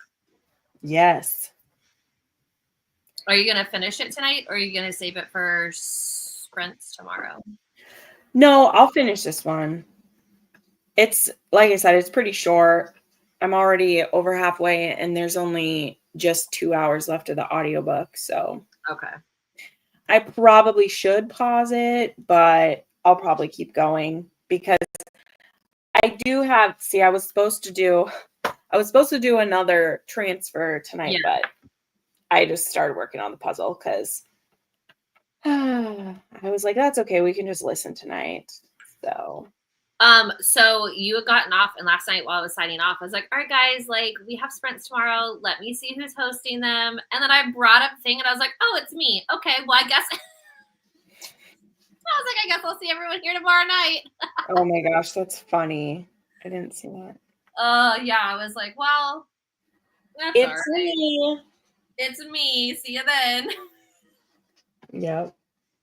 Yes. Are you going to finish it tonight or are you going to save it for sprints tomorrow? No, I'll finish this one. It's, like I said, it's pretty short. I'm already over halfway and there's only just 2 hours left of the audiobook. So okay. I probably should pause it, but I'll probably keep going because I do have, I was supposed to do another transfer tonight, but I just started working on the puzzle because I was like, that's okay. We can just listen tonight. So you had gotten off, and last night while I was signing off, I was like, all right, guys, like we have sprints tomorrow. Let me see who's hosting them. And then I brought up the thing and I was like, oh, it's me. Okay, well, I guess I was like, I guess I'll see everyone here tomorrow night. Oh my gosh, that's funny. I didn't see that. Yeah, I was like, well, that's it's all right. me. It's me. See you then. Yep.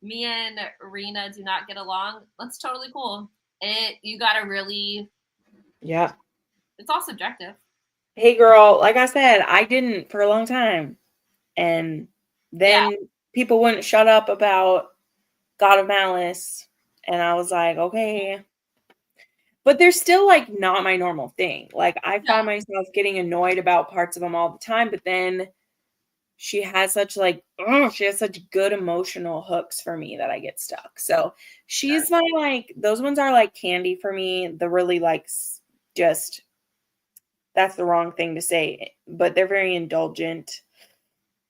Me and Rena do not get along. That's totally cool. You gotta really. Yeah. It's all subjective. Hey, girl, like I said, I didn't for a long time. And then people wouldn't shut up about God of Malice. And I was like, okay. But they're still like not my normal thing. Like I found myself getting annoyed about parts of them all the time, but then she has such good emotional hooks for me that I get stuck. So she's my like, those ones are like candy for me. The really like just, that's the wrong thing to say, but they're very indulgent.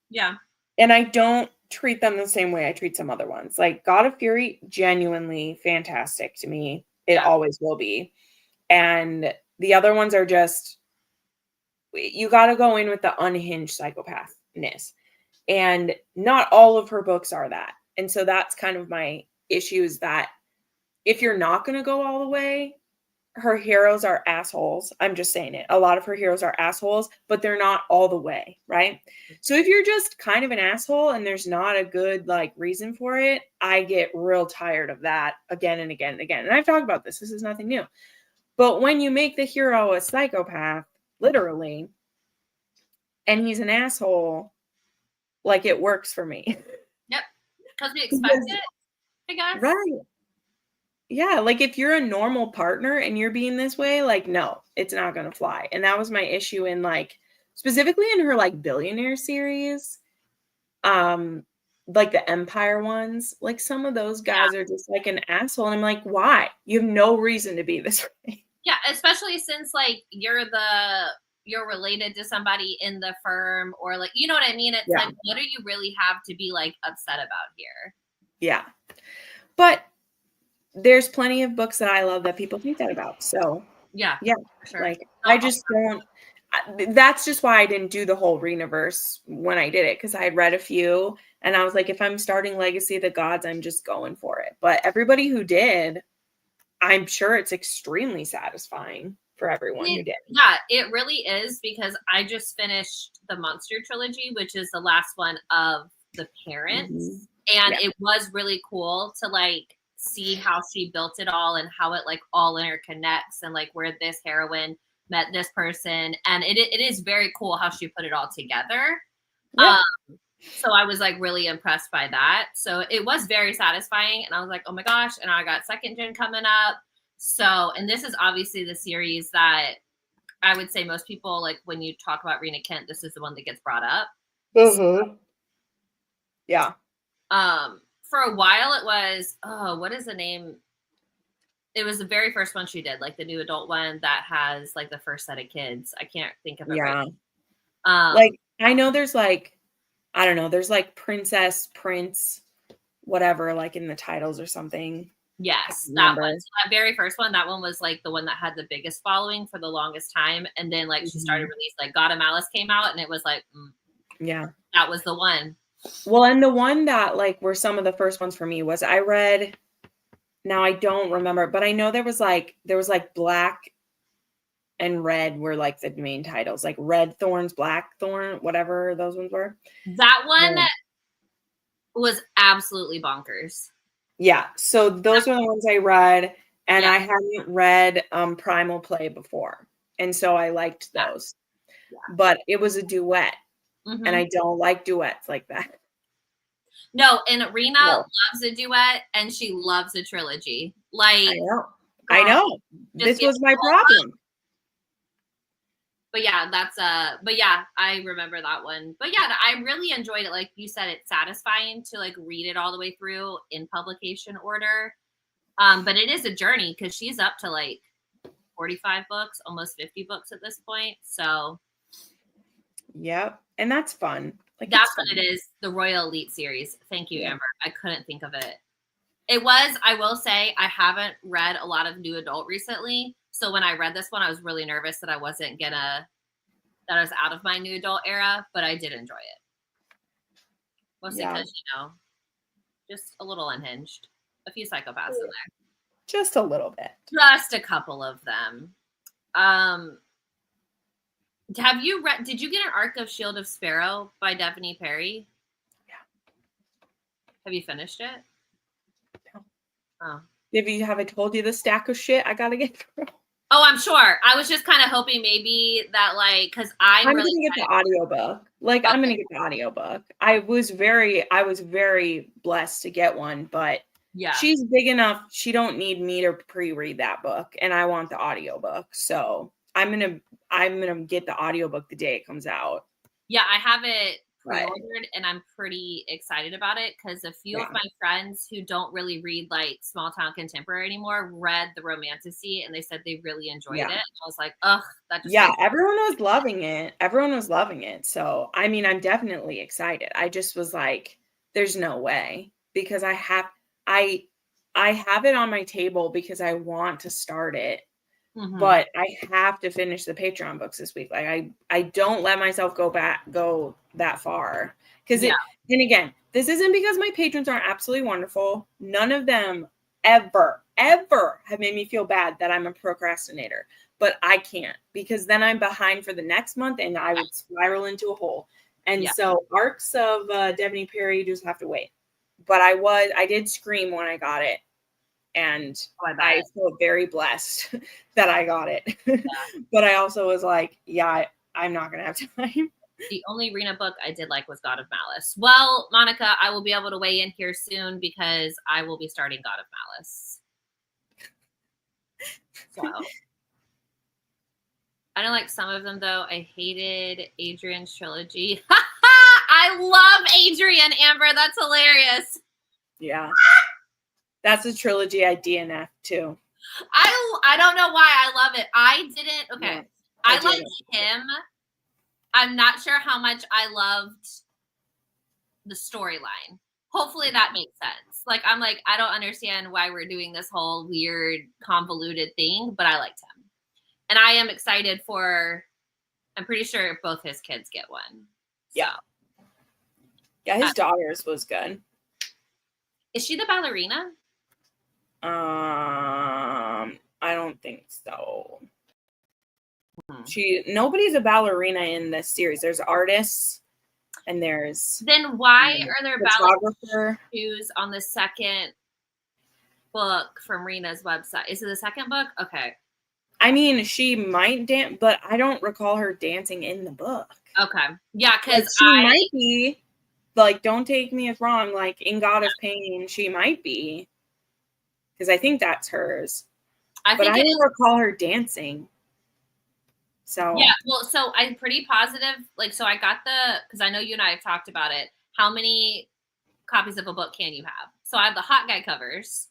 Yeah. And I don't treat them the same way I treat some other ones. Like God of Fury, genuinely fantastic to me. It always will be. And the other ones are just, you got to go in with the unhinged psychopathness. And not all of her books are that. And so that's kind of my issue, is that if you're not going to go all the way, her heroes are assholes. I'm just saying it. A lot of her heroes are assholes, but they're not all the way, right? So if you're just kind of an asshole and there's not a good like reason for it, I get real tired of that again and again and again. And I've talked about this. This is nothing new. But when you make the hero a psychopath, literally, and he's an asshole, like it works for me. Yep. Because we expect it, I guess. Right. Yeah, like if you're a normal partner and you're being this way, like no, it's not going to fly. And that was my issue in like specifically in her like billionaire series. Like the Empire ones, like some of those guys are just like an asshole and I'm like, why? You have no reason to be this way. Yeah, especially since like you're related to somebody in the firm, or like, you know what I mean? It's like, what do you really have to be like upset about here? Yeah. But there's plenty of books that I love that people think that about. So yeah, sure. like I just don't, that's just why I didn't do the whole Renaverse when I did it, because I had read a few and I was like, if I'm starting Legacy of the Gods, I'm just going for it. But everybody who did, I'm sure it's extremely satisfying for everyone who did. Yeah, it really is, because I just finished the Monster Trilogy, which is the last one of the parents. Mm-hmm. And it was really cool to like see how she built it all and how it like all interconnects and like where this heroine met this person. And it is very cool how she put it all together. Yeah. So I was like really impressed by that. So it was very satisfying. And I was like, oh my gosh. And I got second gen coming up. So, and this is obviously the series that I would say most people, like when you talk about Rena Kent, this is the one that gets brought up. Mm-hmm. Yeah. For a while it was, what is the name? It was the very first one she did, like the new adult one that has like the first set of kids. I can't think of it right. Like I know there's like, I don't know, there's like princess, prince, whatever, like in the titles or something. Yes, that one. So that very first one, that one was like the one that had the biggest following for the longest time. And then like she started release, like God of Malice came out, and it was like, yeah, that was the one. Well, and the one that like were some of the first ones for me was I read, now I don't remember, but I know there was like Black and Red were like the main titles, like Red Thorns, Black Thorn, whatever those ones were. That one was absolutely bonkers. Yeah, so those were the ones I read, and I hadn't read Primal Play before, and so I liked those. Yeah. But it was a duet, and I don't like duets like that. No, and Rena loves a duet, and she loves a trilogy. Like, I know. This was my problem. But yeah, but yeah, I remember that one. But yeah, I really enjoyed it. Like you said, it's satisfying to like read it all the way through in publication order. But it is a journey, because she's up to like 45 books, almost 50 books at this point. So yep. And that's fun. Like that's what it is. The Royal Elite series. Thank you, Amber. I couldn't think of it. It was, I will say, I haven't read a lot of new adult recently. So when I read this one, I was really nervous that I wasn't that I was out of my new adult era, but I did enjoy it. Mostly because, just a little unhinged. A few psychopaths in there. Just a little bit. Just a couple of them. Have you read, did you get an arc of Shield of Sparrow by Daphne Perry? Yeah. Have you finished it? No. Oh. Have I told you the stack of shit I gotta get through? Oh, I'm sure. I was just kind of hoping maybe that, like, because I'm really gonna get the audiobook. Like, okay. I'm gonna get the audiobook. I was very blessed to get one, but she's big enough. She don't need me to pre-read that book, and I want the audiobook. So I'm gonna get the audiobook the day it comes out. Yeah, I have it pre-ordered, and I'm pretty excited about it, because a few of my friends who don't really read like small town contemporary anymore read the Romantasy, and they said they really enjoyed it. And I was like, ugh, that just everyone was loving it. Everyone was loving it. So I mean, I'm definitely excited. I just was like, there's no way, because I have it on my table because I want to start it. But I have to finish the Patreon books this week. Like I don't let myself go that far, because and again, this isn't because my patrons aren't absolutely wonderful. None of them ever have made me feel bad that I'm a procrastinator, but I can't, because then I'm behind for the next month and I would spiral into a hole. And so arcs of Daphne Perry just have to wait. But I did scream when I got it. And I feel very blessed that I got it. But I also was like, I'm not going to have time. The only Rena book I did like was God of Malice. Well, Monica, I will be able to weigh in here soon, because I will be starting God of Malice. So I don't like some of them, though. I hated Adrian's trilogy. I love Adrian, Amber. That's hilarious. Yeah. That's a trilogy I DNF too. I don't know why I love it. I didn't. Okay. Yeah, I liked him. I'm not sure how much I loved the storyline. Hopefully that makes sense. Like, I'm like, I don't understand why we're doing this whole weird, convoluted thing, but I liked him. And I am excited for I'm pretty sure both his kids get one. Yeah. Yeah, his daughter's was good. Is she the ballerina? I don't think so. Nobody's a ballerina in this series. There's artists and there's Then why are there photographer shoes on the second book from Rena's website? Is it the second book? Okay. I mean, she might dance, but I don't recall her dancing in the book. Okay. Yeah, because she might be. Like, don't take me as wrong. Like, in God of Pain, she might be. Because I think that's hers. But I don't recall her dancing. So yeah, well, so I'm pretty positive. Like, so I got because I know you and I have talked about it. How many copies of a book can you have? So I have the hot guy covers,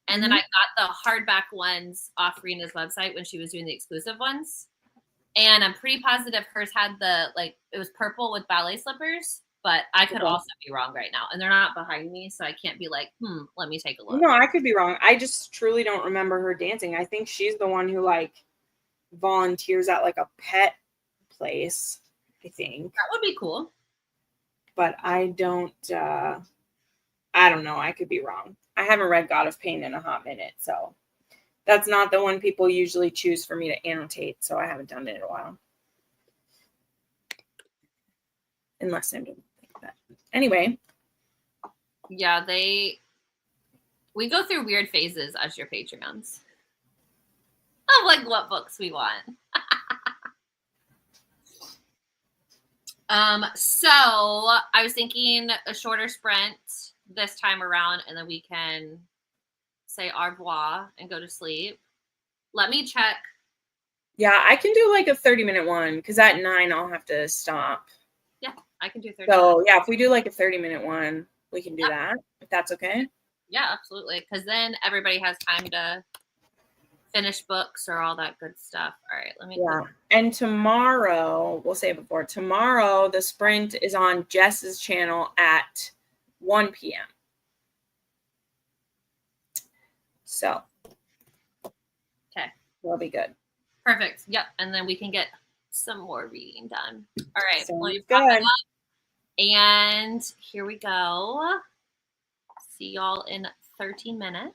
and then I got the hardback ones off Rena's website when she was doing the exclusive ones. And I'm pretty positive hers had it was purple with ballet slippers, but I could also be wrong right now. And they're not behind me, so I can't be like, let me take a look. No, I could be wrong. I just truly don't remember her dancing. I think she's the one who volunteers at a pet place, I think. That would be cool. But I don't know. I could be wrong. I haven't read God of Pain in a hot minute, so that's not the one people usually choose for me to annotate, so I haven't done it in a while. Unless I'm doing that. Anyway. Yeah, we go through weird phases as your Patreons. Of what books we want. So I was thinking a shorter sprint this time around, and then we can say au revoir and go to sleep. Let me check. Yeah, I can do a 30-minute one because at 9 I'll have to stop. Yeah, I can do 30 So minutes. yeah, if we do a 30-minute one, we can do that, if that's okay. Yeah, absolutely. Because then everybody has time to finish books or all that good stuff. All right, let me. Yeah, and tomorrow, we'll say it before, tomorrow the sprint is on Jess's channel at 1 p.m. So. Okay. That'll be good. Perfect. Yep, and then we can get some more reading done. All right, Sounds good. And here we go. See y'all in 13 minutes.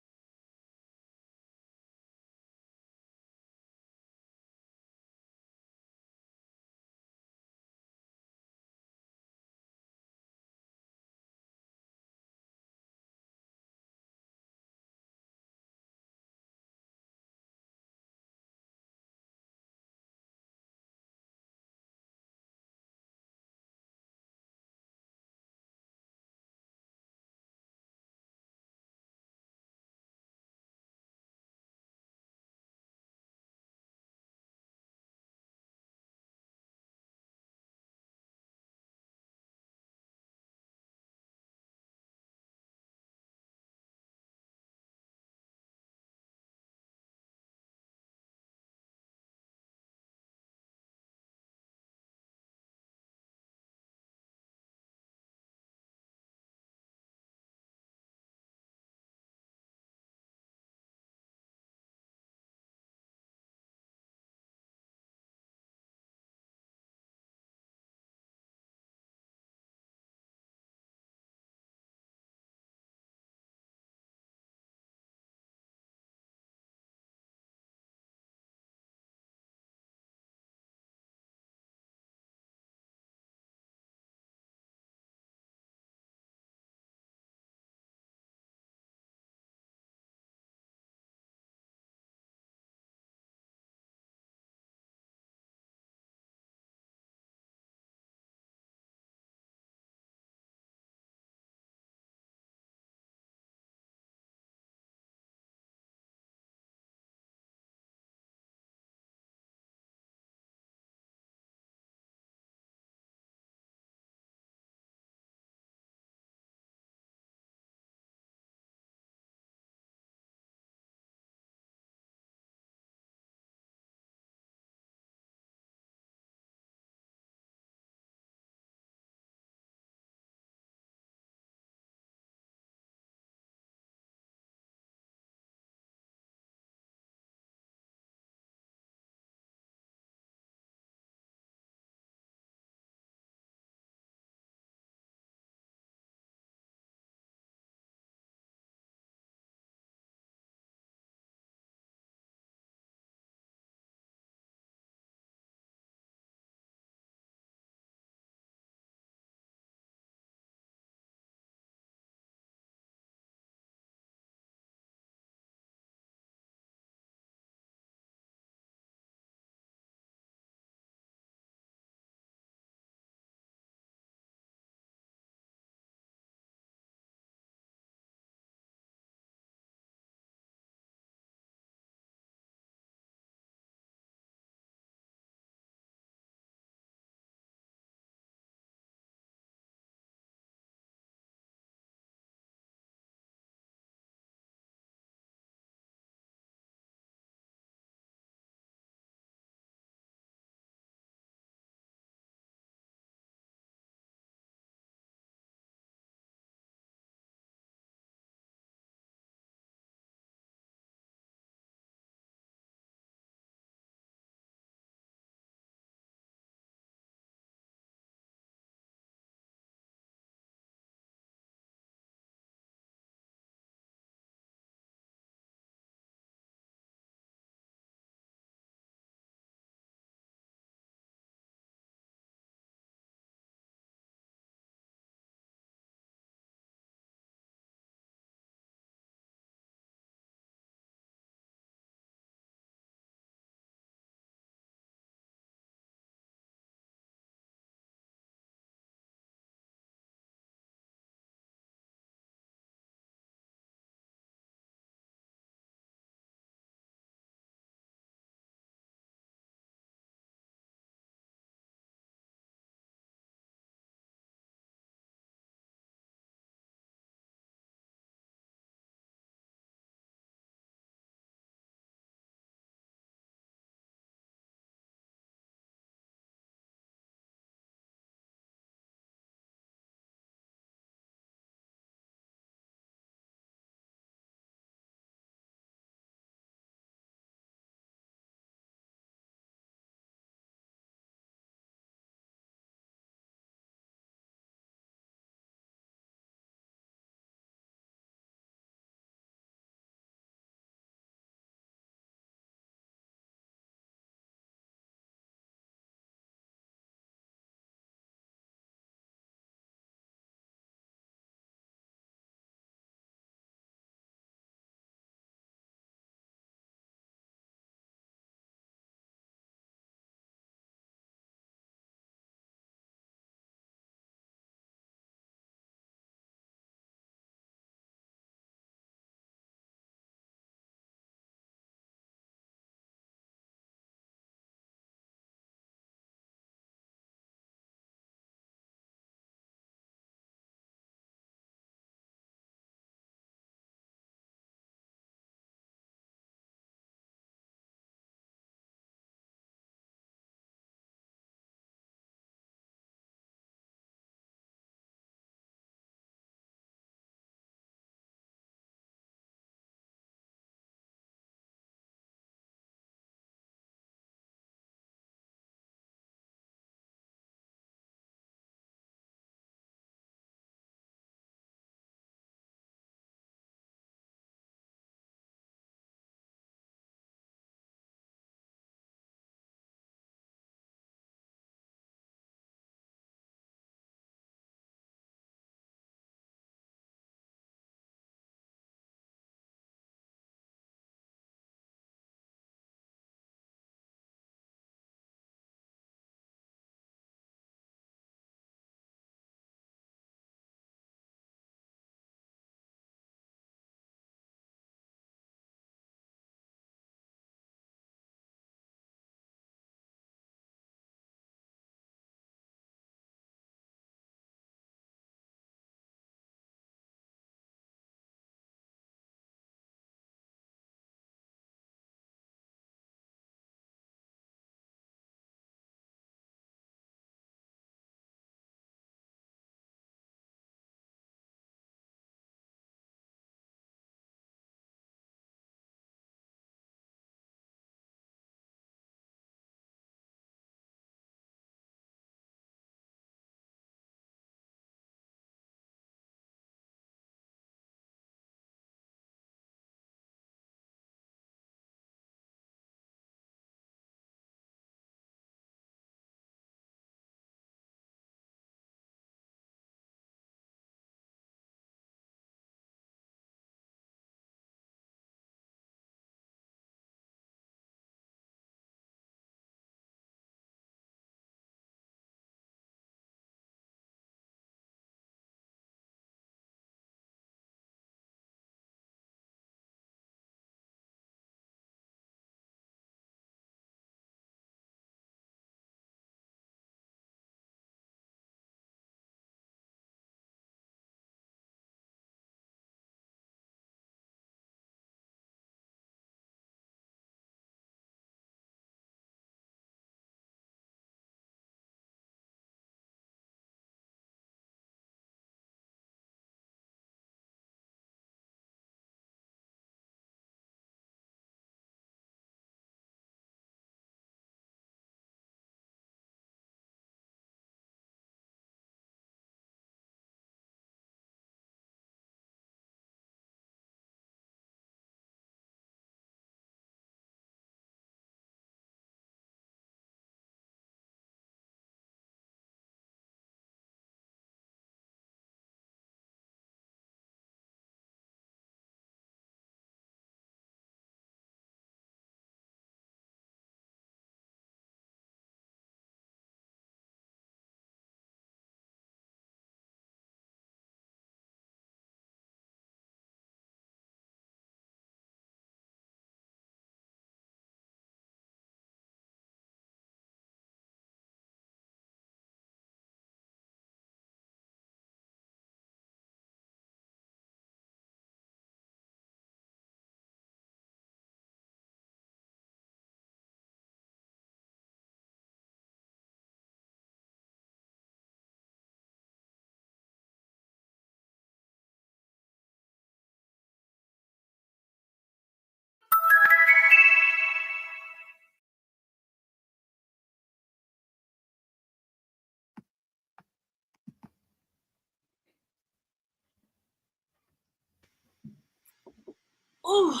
Oh,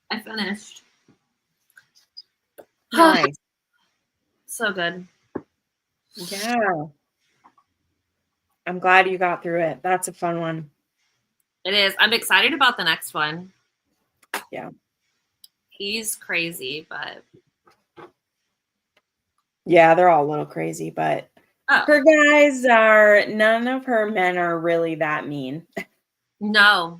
I finished. Nice. So good. Yeah. I'm glad you got through it. That's a fun one. It is. I'm excited about the next one. Yeah. He's crazy, but Yeah, they're all a little crazy, but her guys none of her men are really that mean. No.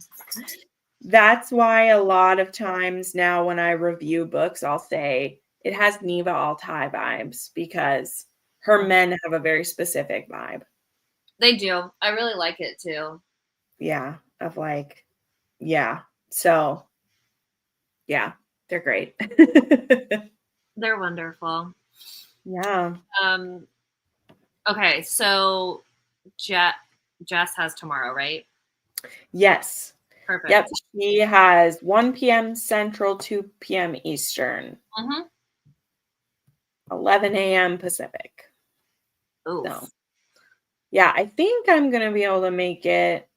That's why a lot of times now when I review books, I'll say it has Neva Altai vibes because her men have a very specific vibe. They do. I really like it too. Yeah, of like, yeah. So, yeah, they're great. They're wonderful. Yeah. Okay, so Jess has tomorrow, right? Yes. Perfect. Yep. She has 1 p.m. Central, 2 p.m. Eastern, 11 a.m. Pacific. Oof. So, yeah, I think I'm going to be able to make it.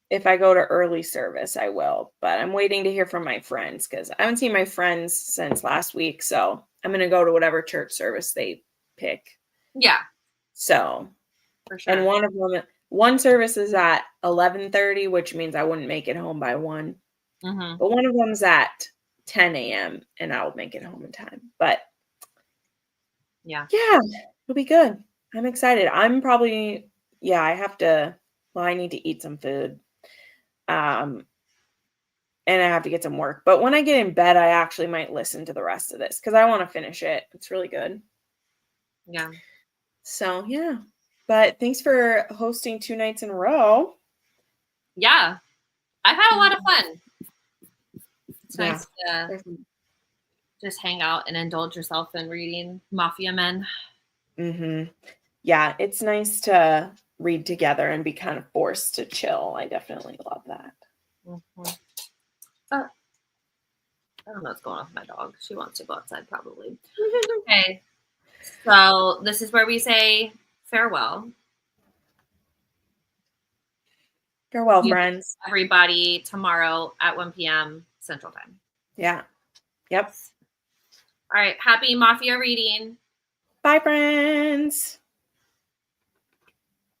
If I go to early service, I will. But I'm waiting to hear from my friends because I haven't seen my friends since last week. So I'm going to go to whatever church service they pick. Yeah. So, for sure. And one service is at 11:30, which means I wouldn't make it home by 1. But one of them's at 10 a.m. and I'll make it home in time. But yeah, it'll be good. I'm excited. I'm probably, I need to eat some food. And I have to get some work. But when I get in bed, I actually might listen to the rest of this because I want to finish it. It's really good. Yeah. So, yeah. But thanks for hosting 2 nights in a row. Yeah. I've had a lot of fun. It's nice to just hang out and indulge yourself in reading Mafia Men. Yeah, it's nice to read together and be kind of forced to chill. I definitely love that. I don't know what's going on with my dog. She wants to go outside probably. Okay. So this is where we say farewell. Farewell, friends. Everybody tomorrow at 1 p.m. Central Time. Yeah. Yep. All right. Happy Mafia reading. Bye, friends.